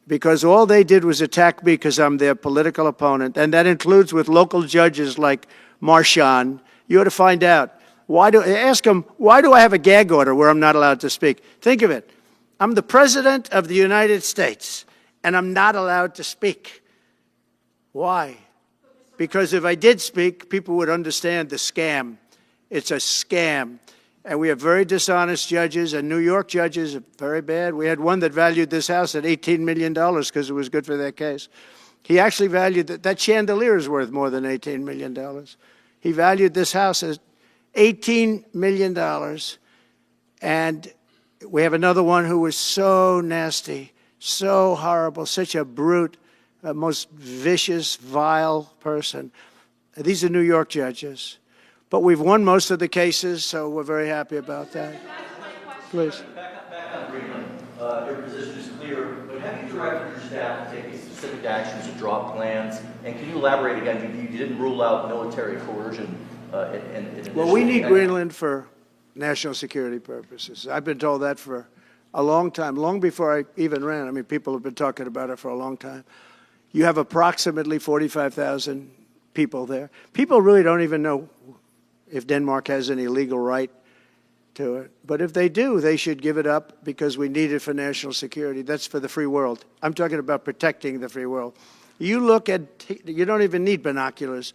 [SPEAKER 1] because all they did was attack me because I'm their political opponent, and that includes with local judges like Marchand. You ought to find out. Ask them, why do I have a gag order where I'm not allowed to speak? Think of it. I'm the President of the United States, and I'm not allowed to speak. Why? Because if I did speak, people would understand the scam. It's a scam. And we have very dishonest judges, and New York judges are very bad. We had one that valued this house at $18 million because it was good for their case. He actually valued that chandelier is worth more than $18 million. He valued this house at $18 million. And we have another one who was so nasty, so horrible, such a brute, most vicious, vile person. These are New York judges. But we've won most of the cases, so we're very happy about that. Please.
[SPEAKER 8] Back on Greenland, your position is clear, but have you directed your staff to take a specific restrict actions or draw plans? And can you elaborate again? You didn't rule out military coercion
[SPEAKER 1] Well, we need Greenland for national security purposes. I've been told that for a long time, long before I even ran. I mean, people have been talking about it for a long time. You have approximately 45,000 people there. People really don't even know if Denmark has any legal right to it. But if they do, they should give it up because we need it for national security. That's for the free world. I'm talking about protecting the free world. You look at, you don't even need binoculars.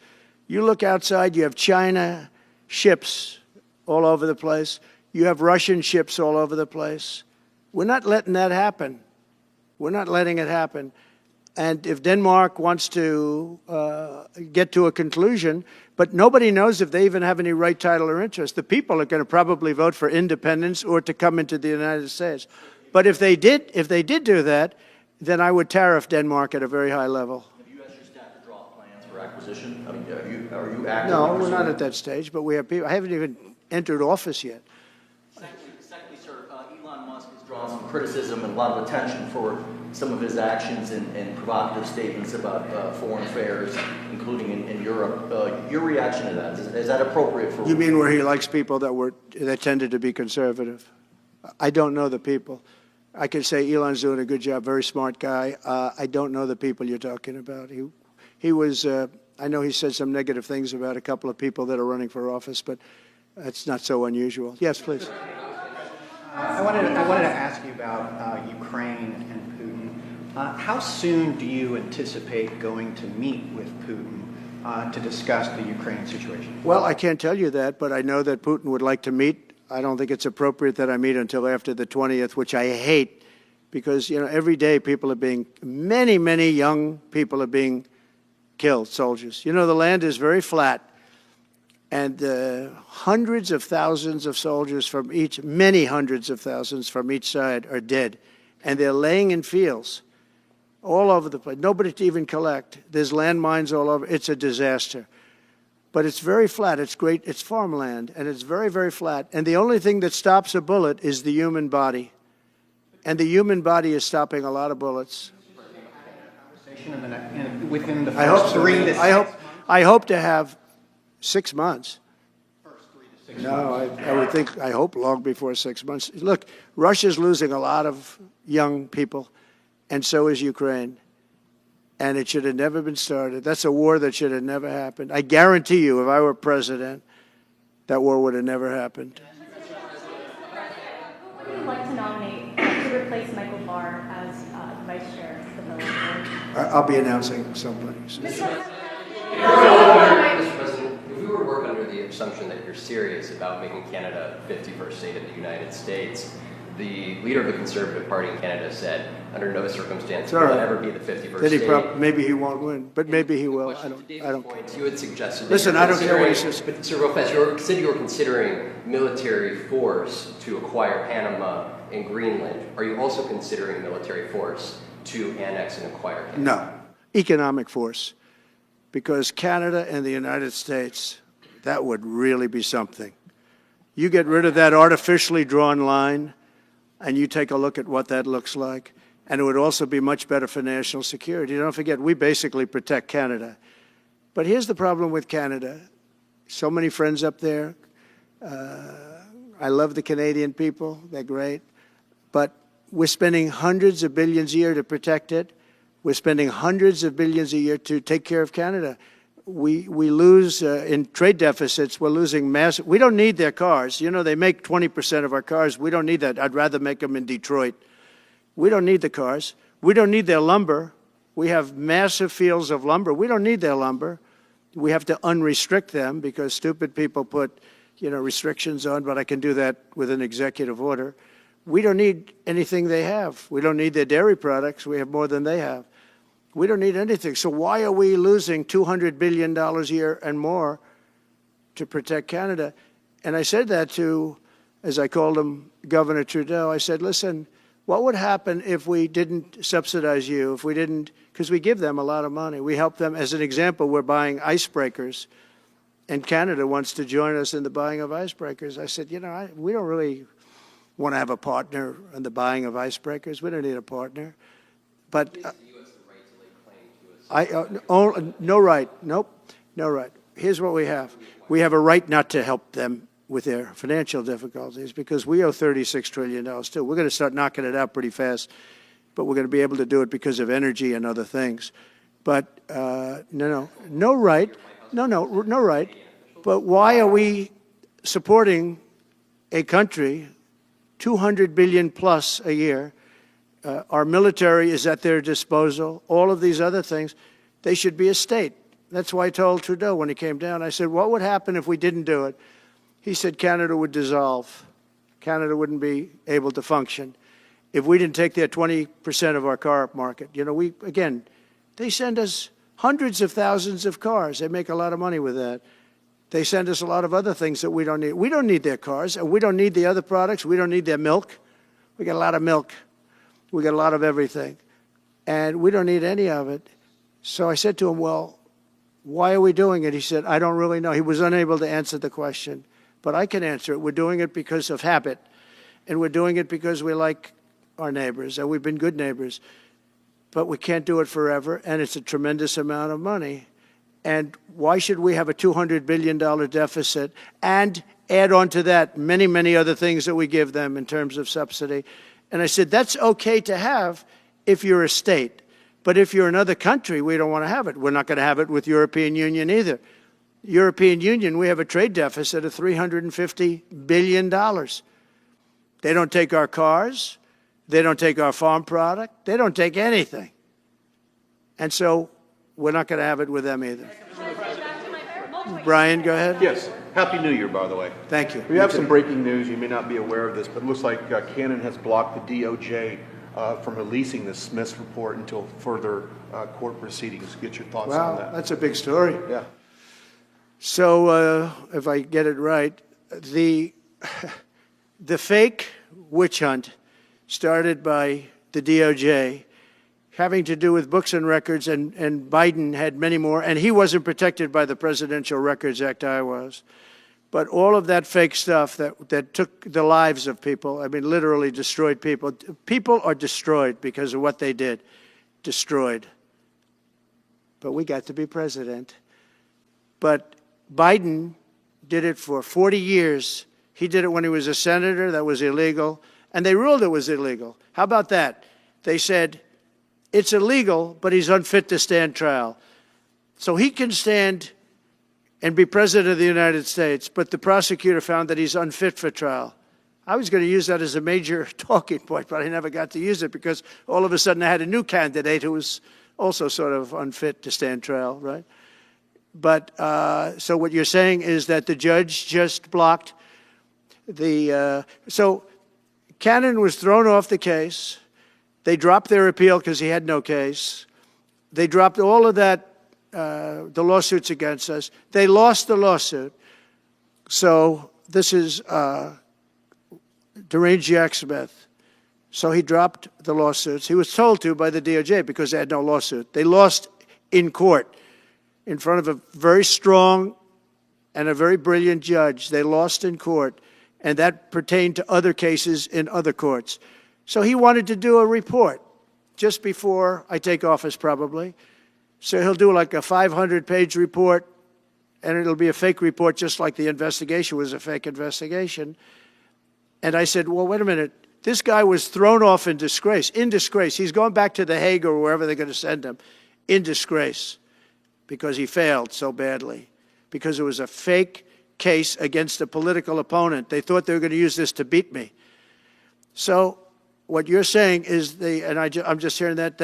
[SPEAKER 1] You look outside, you have China ships all over the place. You have Russian ships all over the place. We're not letting that happen. We're not letting it happen. And if Denmark wants to get to a conclusion, but nobody knows if they even have any right, title, or interest. The people are going to probably vote for independence or to come into the United States. But if they did do that, then I would tariff Denmark at a very high level.
[SPEAKER 8] Have you asked your staff to draw plans for acquisition? I mean, are you actively
[SPEAKER 1] No, we're
[SPEAKER 8] pursuing
[SPEAKER 1] not at that stage, but we have people. I haven't even entered office yet.
[SPEAKER 8] Secondly, sir, Elon Musk has drawn some criticism and a lot of attention for some of his actions and provocative statements about foreign affairs, including in Europe. Your reaction to that, is that appropriate for...
[SPEAKER 1] You mean where he likes people that tended to be conservative? I don't know the people. I can say Elon's doing a good job, very smart guy. I don't know the people you're talking about. He was, I know he said some negative things about a couple of people that are running for office, but that's not so unusual. Yes, please.
[SPEAKER 9] I wanted to ask you about Ukraine and Putin. How soon do you anticipate going to meet with Putin to discuss the Ukraine situation?
[SPEAKER 1] Well, I can't tell you that, but I know that Putin would like to meet. I don't think it's appropriate that I meet until after the 20th, which I hate, because, you know, every day people are being, many young people are being killed, soldiers. You know, the land is very flat, and hundreds of thousands of soldiers from each, many hundreds of thousands from each side are dead, and they're laying in fields all over the place. Nobody to even collect. There's landmines all over. It's a disaster. But it's very flat. It's great. It's farmland, and it's very flat. And the only thing that stops a bullet is the human body. And the human body is stopping a lot of bullets.
[SPEAKER 9] Within the first 3 to 6 months?
[SPEAKER 1] I hope to have 6 months. No, I would think, I hope long before 6 months. Look, Russia's losing a lot of young people, and so is Ukraine. And it should have never been started. That's a war that should have never happened. I guarantee you, if I were president, that war would have never happened.
[SPEAKER 4] Who would you like to nominate to replace Michael Barr as vice chair of the military?
[SPEAKER 1] I'll be announcing somebody.
[SPEAKER 10] Mr. President, if we were to work under the assumption that you're serious about making Canada 51st state of the United States, the leader of the Conservative Party in Canada said, under no circumstance will it ever be the 51st state.
[SPEAKER 1] Maybe he won't win, but maybe he will. I don't care.
[SPEAKER 10] You had suggested.
[SPEAKER 1] Listen, I don't care what he says.
[SPEAKER 10] But Sir, real fast, you said you were considering military force to acquire Panama and Greenland. Are you also considering military force to annex and acquire Canada?
[SPEAKER 1] No, economic force, because Canada and the United States, that would really be something. You get rid of that artificially drawn line, and you take a look at what that looks like, and it would also be much better for national security. Don't forget, we basically protect Canada. But here's the problem with Canada. So many friends up there. I love the Canadian people. They're great. But we're spending hundreds of billions a year to protect it. We're spending hundreds of billions a year to take care of Canada. We lose in trade deficits. We're losing massive. We don't need their cars. You know, they make 20% of our cars. We don't need that. I'd rather make them in Detroit. We don't need the cars. We don't need their lumber. We have massive fields of lumber. We don't need their lumber. We have to unrestrict them because stupid people put, you know, restrictions on, but I can do that with an executive order. We don't need anything they have. We don't need their dairy products. We have more than they have. We don't need anything. So why are we losing $200 billion a year and more to protect Canada? And I said that to, as I called him, Governor Trudeau. I said, listen, what would happen if we didn't subsidize you, if we didn't, because we give them a lot of money. We help them. As an example, we're buying icebreakers, and Canada wants to join us in the buying of icebreakers. I said, you know, we don't really want to have a partner in the buying of icebreakers. We don't need a partner. But No right. Nope. No right. Here's what we have. We have a right not to help them with their financial difficulties because we owe $36 trillion too. We're going to start knocking it out pretty fast, but we're going to be able to do it because of energy and other things. But no right. No right. But why are we supporting a country, 200 billion plus a year? Our military is at their disposal. All of these other things, they should be a state. That's why I told Trudeau when he came down, I said, what would happen if we didn't do it? He said Canada would dissolve. Canada wouldn't be able to function if we didn't take their 20% of our car market. You know, they send us hundreds of thousands of cars. They make a lot of money with that. They send us a lot of other things that we don't need. We don't need their cars, and we don't need the other products. We don't need their milk. We got a lot of milk. We got a lot of everything, and we don't need any of it. So I said to him, well, why are we doing it? He said, I don't really know. He was unable to answer the question, but I can answer it. We're doing it because of habit, and we're doing it because we like our neighbors, and we've been good neighbors, but we can't do it forever, and it's a tremendous amount of money. And why should we have a $200 billion deficit and add on to that many, many other things that we give them in terms of subsidy? And I said, that's okay to have if you're a state. But if you're another country, we don't want to have it. We're not going to have it with European Union either. European Union, we have a trade deficit of $350 billion. They don't take our cars. They don't take our farm product. They don't take anything. And so we're not going to have it with them either. Brian, go ahead.
[SPEAKER 11] Yes. Happy New Year, by the way.
[SPEAKER 1] Thank you.
[SPEAKER 11] We have some breaking news. You may not be aware of this, but it looks like Canon has blocked the DOJ from releasing the Smith's report until further court proceedings. Get your thoughts on that.
[SPEAKER 1] Wow, that's a big story.
[SPEAKER 11] Yeah.
[SPEAKER 1] So if I get it right, the fake witch hunt started by the DOJ having to do with books and records, and Biden had many more, and he wasn't protected by the Presidential Records Act, I was. But all of that fake stuff that took the lives of people, I mean, literally destroyed people. People are destroyed because of what they did. Destroyed. But we got to be president. But Biden did it for 40 years. He did it when he was a senator. That was illegal. And they ruled it was illegal. How about that? They said, it's illegal, but he's unfit to stand trial. So he can stand and be president of the United States, but the prosecutor found that he's unfit for trial. I was going to use that as a major talking point, but I never got to use it because all of a sudden I had a new candidate who was also sort of unfit to stand trial, right? But so what you're saying is that the judge just blocked the, so Cannon was thrown off the case. They dropped their appeal because he had no case. They dropped all of that, the lawsuits against us. They lost the lawsuit. So this is deranged Jack Smith. So he dropped the lawsuits. He was told to by the DOJ because they had no lawsuit. They lost in court in front of a very strong and a very brilliant judge. They lost in court, and that pertained to other cases in other courts. So he wanted to do a report just before I take office, probably. So he'll do like a 500-page report, and it'll be a fake report just like the investigation was a fake investigation. And I said, well, wait a minute. This guy was thrown off in disgrace. In disgrace. He's going back to The Hague or wherever they're going to send him. In disgrace. Because he failed so badly. Because it was a fake case against a political opponent. They thought they were going to use this to beat me. So what you're saying is, I'm just hearing that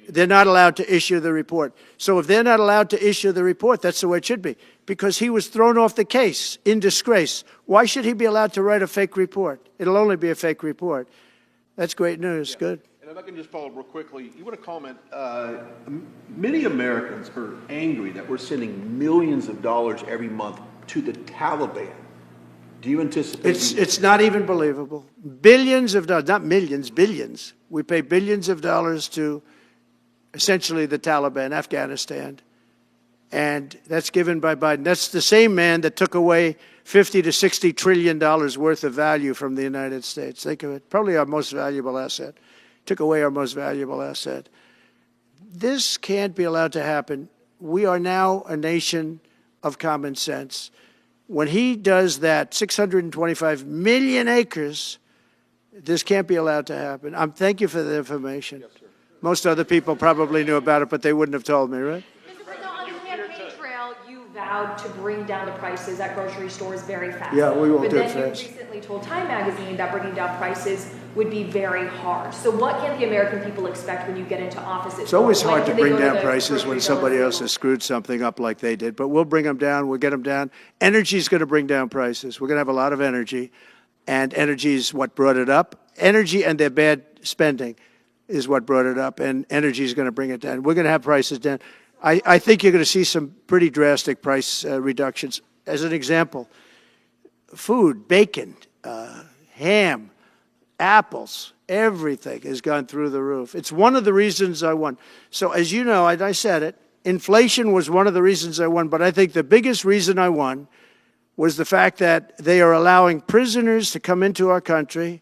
[SPEAKER 1] they're not allowed to issue the report. So if they're not allowed to issue the report, that's the way it should be. Because he was thrown off the case in disgrace. Why should he be allowed to write a fake report? It'll only be a fake report. That's great news. Yeah. Good.
[SPEAKER 11] And if I can just follow up real quickly, you want to comment, many Americans are angry that we're sending millions of dollars every month to the Taliban. Do you anticipate?
[SPEAKER 1] It's not even believable. Billions of dollars, not millions, billions. We pay billions of dollars to essentially the Taliban, Afghanistan. And that's given by Biden. That's the same man that took away $50 to $60 trillion worth of value from the United States. Think of it. Probably our most valuable asset. Took away our most valuable asset. This can't be allowed to happen. We are now a nation of common sense. When he does that, 625 million acres, this can't be allowed to happen. Thank you for the information. Yes, most other people probably knew about it, but they wouldn't have told me, right?
[SPEAKER 7] Mr. President, on the campaign trail, you vowed to bring down the prices at grocery stores very fast.
[SPEAKER 1] Yeah, we will do it
[SPEAKER 7] But then
[SPEAKER 1] fast.
[SPEAKER 7] you recently told Time Magazine that bringing down prices would be very hard. So what can the American people expect when you get into office?
[SPEAKER 1] It's always
[SPEAKER 7] When
[SPEAKER 1] hard to
[SPEAKER 7] can they
[SPEAKER 1] bring
[SPEAKER 7] go
[SPEAKER 1] down
[SPEAKER 7] the
[SPEAKER 1] prices when
[SPEAKER 7] grocery
[SPEAKER 1] somebody
[SPEAKER 7] bill
[SPEAKER 1] else has screwed something up like they did. But we'll bring them down. We'll get them down. Energy is going to bring down prices. We're going to have a lot of energy, and energy is what brought it up. Energy and their bad spending is what brought it up, and energy is going to bring it down. We're going to have prices down. I think you're going to see some pretty drastic price reductions. As an example, food, bacon, ham, apples, everything has gone through the roof. It's one of the reasons I won. So as you know, I said it, inflation was one of the reasons I won, but I think the biggest reason I won was the fact that they are allowing prisoners to come into our country.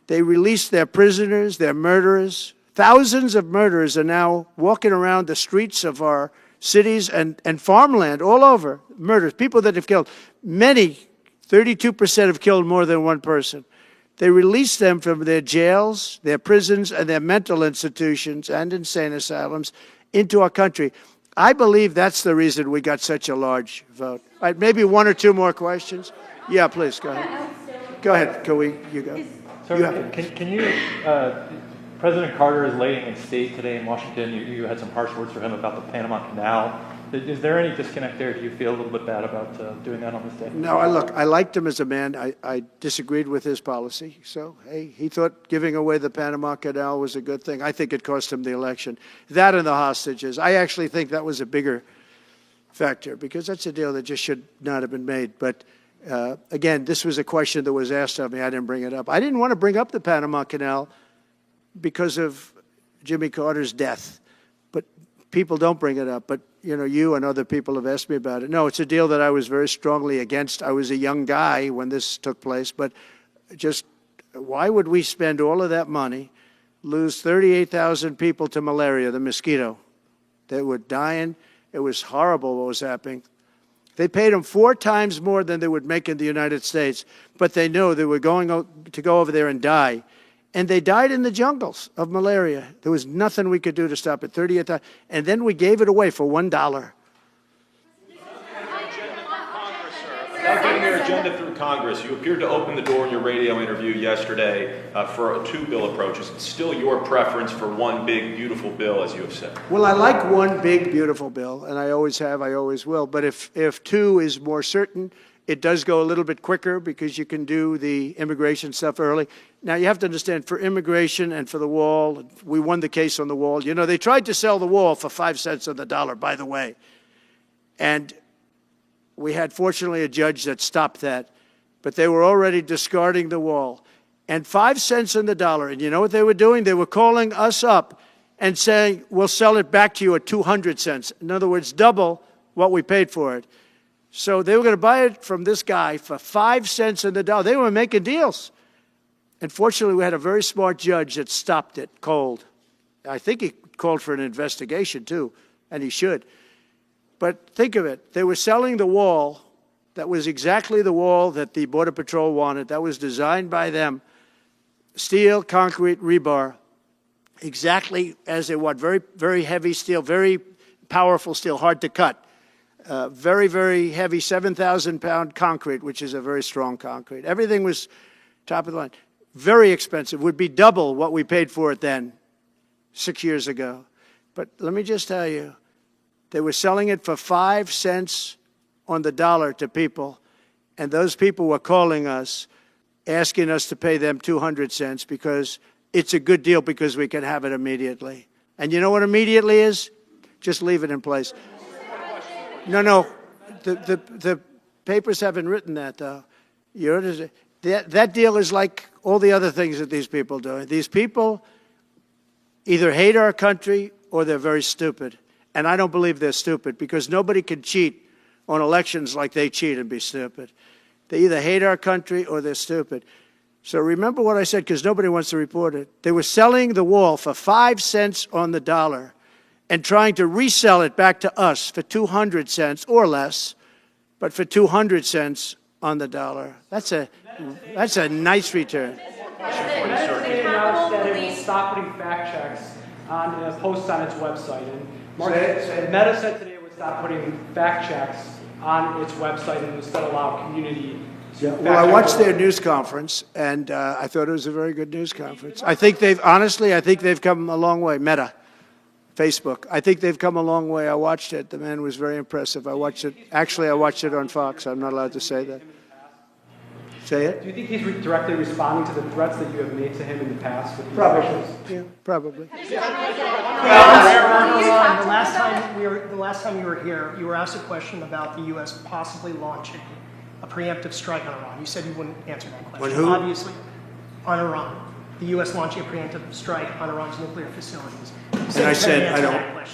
[SPEAKER 1] They released their prisoners, their murderers. Thousands of murderers are now walking around the streets of our cities and farmland all over. Murders, people that have killed. Many, 32% have killed more than one person. They released them from their jails, their prisons, and their mental institutions and insane asylums into our country. I believe that's the reason we got such a large vote. All right, maybe one or two more questions. Yeah, please, go ahead. Go ahead, you go.
[SPEAKER 12] Sir, can you, President Carter is laying in state today in Washington. You had some harsh words for him about the Panama Canal. Is there any disconnect there? Do you feel a little bit bad about doing that on this day?
[SPEAKER 1] No, I liked him as a man. I disagreed with his policy. So, hey, he thought giving away the Panama Canal was a good thing. I think it cost him the election. That and the hostages. I actually think that was a bigger factor because that's a deal that just should not have been made. But again, this was a question that was asked of me. I didn't bring it up. I didn't want to bring up the Panama Canal because of Jimmy Carter's death. But people don't bring it up. But, you know, you and other people have asked me about it. No, it's a deal that I was very strongly against. I was a young guy when this took place. But just why would we spend all of that money, lose 38,000 people to malaria, the mosquito? They were dying. It was horrible what was happening. They paid them 4 times more than they would make in the United States, but they knew they were going to go over there and die. And they died in the jungles of malaria. There was nothing we could do to stop it. 38,000. And then we gave it away for $1.
[SPEAKER 13] Without getting their agenda through Congress, you appeared to open the door in your radio interview yesterday for a 2-bill approach. Is it still your preference for one big, beautiful bill, as you have said?
[SPEAKER 1] Well, I like one big, beautiful bill, and I always have, I always will. But if 2 is more certain, it does go a little bit quicker because you can do the immigration stuff early. Now, you have to understand, for immigration and for the wall, we won the case on the wall. You know, they tried to sell the wall for 5 cents on the dollar, by the way. And we had, fortunately, a judge that stopped that. But they were already discarding the wall. And 5 cents on the dollar. And you know what they were doing? They were calling us up and saying, we'll sell it back to you at 200 cents. In other words, double what we paid for it. So they were going to buy it from this guy for 5 cents on the dollar. They were making deals. And fortunately, we had a very smart judge that stopped it cold. I think he called for an investigation, too, and he should. But think of it. They were selling the wall that was exactly the wall that the Border Patrol wanted. That was designed by them. Steel, concrete, rebar, exactly as they want. Very, very heavy steel, very powerful steel, hard to cut. Very, very heavy 7,000-pound concrete, which is a very strong concrete. Everything was top of the line. Very expensive. Would be double what we paid for it then, 6 years ago. But let me just tell you, they were selling it for 5 cents on the dollar to people, and those people were calling us, asking us to pay them 200 cents because it's a good deal because we can have it immediately. And you know what immediately is? Just leave it in place. No, the papers haven't written that, though. That deal is like all the other things that these people do. These people either hate our country or they're very stupid. And I don't believe they're stupid because nobody can cheat on elections like they cheat and be stupid. They either hate our country or they're stupid. So remember what I said because nobody wants to report it. They were selling the wall for 5 cents on the dollar. and trying to resell it back to us for 200 cents or less, but for 200 cents on the dollar. That's a nice return.
[SPEAKER 14] They announced that it will stop putting fact checks on posts on its website. And Meta said today it would stop putting fact checks on its website and instead allow community.
[SPEAKER 1] Well, I watched their news conference, and I thought it was a very good news conference. I think they've come a long way. Meta, Facebook. I think they've come a long way. I watched it. The man was very impressive. I watched it. Actually, I watched it on Fox. I'm not allowed to say that. Say it?
[SPEAKER 14] Do you think he's directly responding to the threats that you have made to him in the past? With
[SPEAKER 1] Probably. Yeah, probably.
[SPEAKER 5] The last time you were here, you were asked a question about the U.S. possibly launching a preemptive strike on Iran. You said you wouldn't answer that question.
[SPEAKER 1] On who?
[SPEAKER 5] Obviously, on Iran. The U.S. launching a preemptive strike on Iran's nuclear facilities.
[SPEAKER 1] And I said,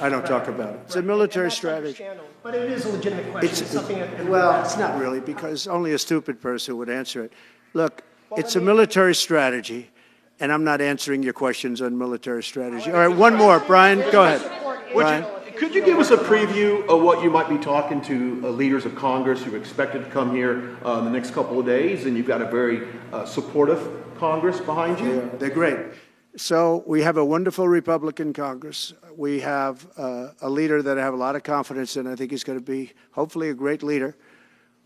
[SPEAKER 1] I don't talk about it. It's a military strategy.
[SPEAKER 5] But it is a legitimate question.
[SPEAKER 1] It's not really, because only a stupid person would answer it. Look, it's a military strategy, and I'm not answering your questions on military strategy. All right, one more. Brian, go ahead. Brian.
[SPEAKER 11] Could you give us a preview of what you might be talking to leaders of Congress who are expected to come here in the next couple of days? And you've got a very supportive Congress behind you.
[SPEAKER 1] Yeah, they're great. So we have a wonderful Republican Congress. We have a leader that I have a lot of confidence in. I think he's going to be hopefully a great leader,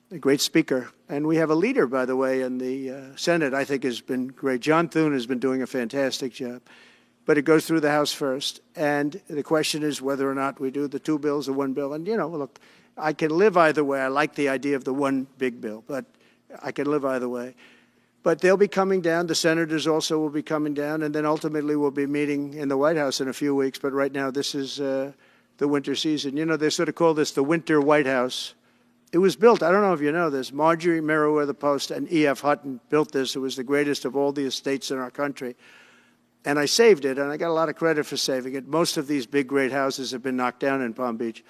[SPEAKER 1] a great speaker. And we have a leader, by the way, in the Senate I think has been great. John Thune has been doing a fantastic job. But it goes through the House first. And the question is whether or not we do the two bills or one bill. And, look, I can live either way. I like the idea of the one big bill, but I can live either way. But they'll be coming down. The senators also will be coming down. And then ultimately we'll be meeting in the White House in a few weeks. But right now this is the winter season. They sort of call this the winter White House. It was built, I don't know if you know this, Marjorie Meriwether Post and E.F. Hutton built this. It was the greatest of all the estates in our country. And I saved it, and I got a lot of credit for saving it. Most of these big, great houses have been knocked down in Palm Beach,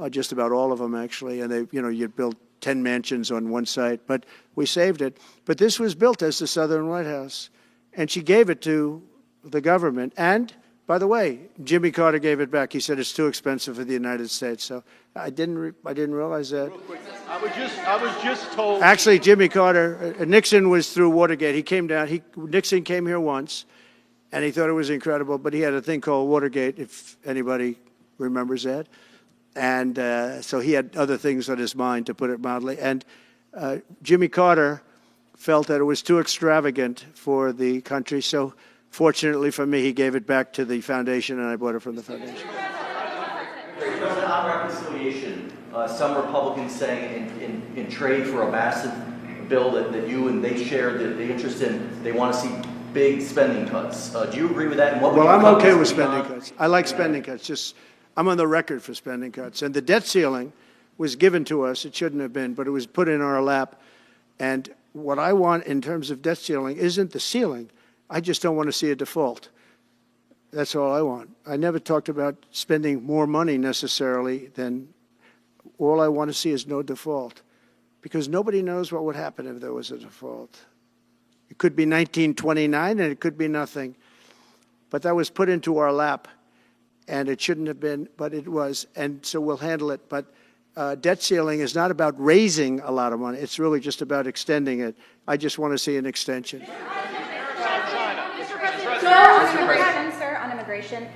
[SPEAKER 1] just about all of them, actually. And you'd build 10 mansions on one site, but we saved it. But this was built as the Southern White House, and she gave it to the government. And, by the way, Jimmy Carter gave it back. He said it's too expensive for the United States. So I didn't realize that.
[SPEAKER 11] Real quick, I was just told.
[SPEAKER 1] Actually, Jimmy Carter, Nixon was through Watergate. He came down. Nixon came here once. And he thought it was incredible, but he had a thing called Watergate, if anybody remembers that. And so he had other things on his mind, to put it mildly. And Jimmy Carter felt that it was too extravagant for the country. So fortunately for me, he gave it back to the foundation, and I bought it from the foundation.
[SPEAKER 8] President, on reconciliation, some Republicans saying in trade for a massive bill that you and they share the interest in, they want to see big spending cuts. Do you agree with that? And
[SPEAKER 1] Well, I'm okay with spending cuts. I like spending cuts. I'm on the record for spending cuts. And the debt ceiling was given to us. It shouldn't have been, but it was put in our lap. And what I want in terms of debt ceiling isn't the ceiling. I just don't want to see a default. That's all I want. I never talked about spending more money necessarily than all I want to see is no default. Because nobody knows what would happen if there was a default. It could be 1929 and it could be nothing. But that was put into our lap, and it shouldn't have been, but it was, and so we'll handle it. But debt ceiling is not about raising a lot of money. It's really just about extending it. I just want to see an extension.
[SPEAKER 4] On immigration,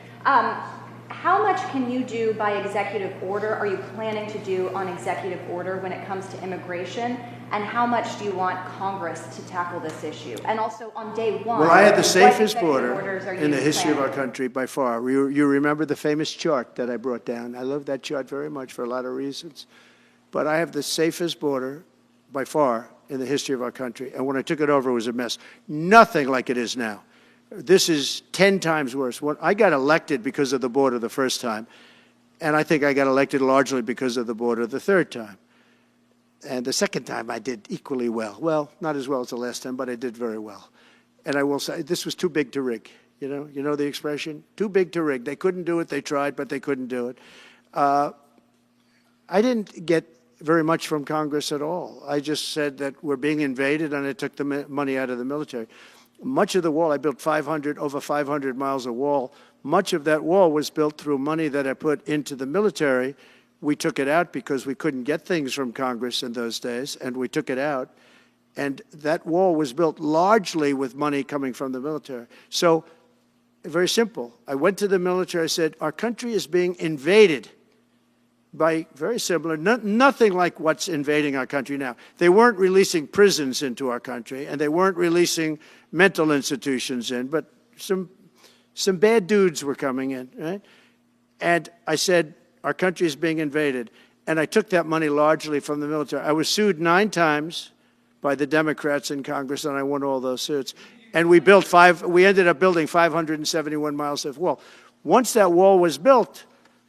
[SPEAKER 4] how much can you do by executive order? Are you planning to do on executive order when it comes to immigration? And how much do you want Congress to tackle this issue? And also on day one,
[SPEAKER 1] well, I had the safest border in the history of our country by far. You remember the famous chart that I brought down. I love that chart very much for a lot of reasons. But I have the safest border by far in the history of our country. And when I took it over, it was a mess. Nothing like it is now. This is 10 times worse. I got elected because of the border the first time, and I think I got elected largely because of the border the third time. And the second time I did equally well. Well, not as well as the last time, but I did very well. And I will say, this was too big to rig. You know the expression? Too big to rig. They couldn't do it. They tried, but they couldn't do it. I didn't get very much from Congress at all. I just said that we're being invaded, and I took the money out of the military. Much of the wall, I built over 500 miles of wall. much of that wall was built through money that I put into the military. We took it out because we couldn't get things from Congress in those days, and we took it out. And that wall was built largely with money coming from the military. So, very simple. I went to the military, I said, our country is being invaded by very similar, nothing like what's invading our country now. They weren't releasing prisons into our country, and they weren't releasing mental institutions in, but some bad dudes were coming in, right? And I said, our country is being invaded. And I took that money largely from the military. I was sued 9 times by the Democrats in Congress, and I won all those suits. And we ended up building 571 miles of wall. Once that wall was built,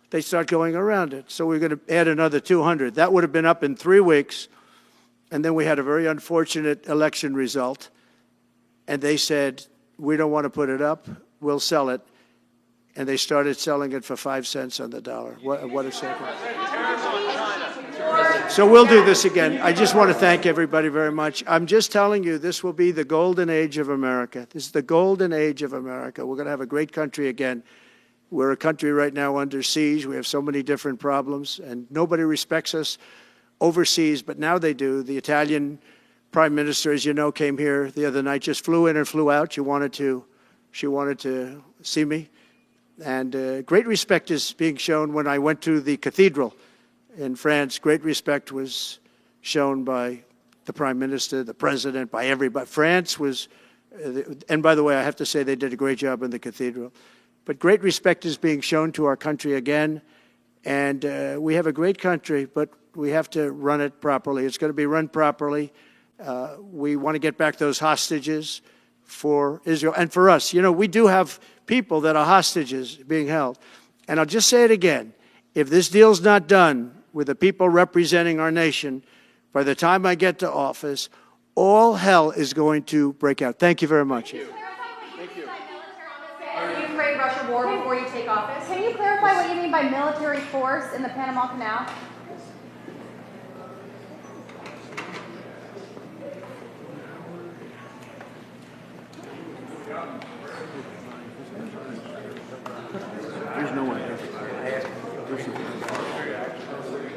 [SPEAKER 1] they start going around it. So we're going to add another 200. That would have been up in 3 weeks. And then we had a very unfortunate election result. And they said, we don't want to put it up. We'll sell it. And they started selling it for 5 cents on the dollar. What a second. So we'll do this again. I just want to thank everybody very much. I'm just telling you, this will be the golden age of America. This is the golden age of America. We're going to have a great country again. We're a country right now under siege. We have so many different problems, and nobody respects us overseas, but now they do. The Italian prime minister, as you know, came here the other night, just flew in and flew out. She wanted to see me. And great respect is being shown. When I went to the cathedral in France, great respect was shown by the prime minister, the president, by everybody. France was, and by the way, I have to say they did a great job in the cathedral. But great respect is being shown to our country again. And we have a great country, but we have to run it properly. It's going to be run properly. We want to get back those hostages for Israel and for us. You know, we do have people that are hostages being held. And I'll just say it again. If this deal's not done with the people representing our nation, by the time I get to office, all hell is going to break out. Thank you very much.
[SPEAKER 4] The Ukraine-Russia war before you take office. Can you clarify what you mean by military force in the Panama Canal?
[SPEAKER 11] There's no one there.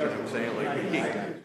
[SPEAKER 11] I'm saying, like,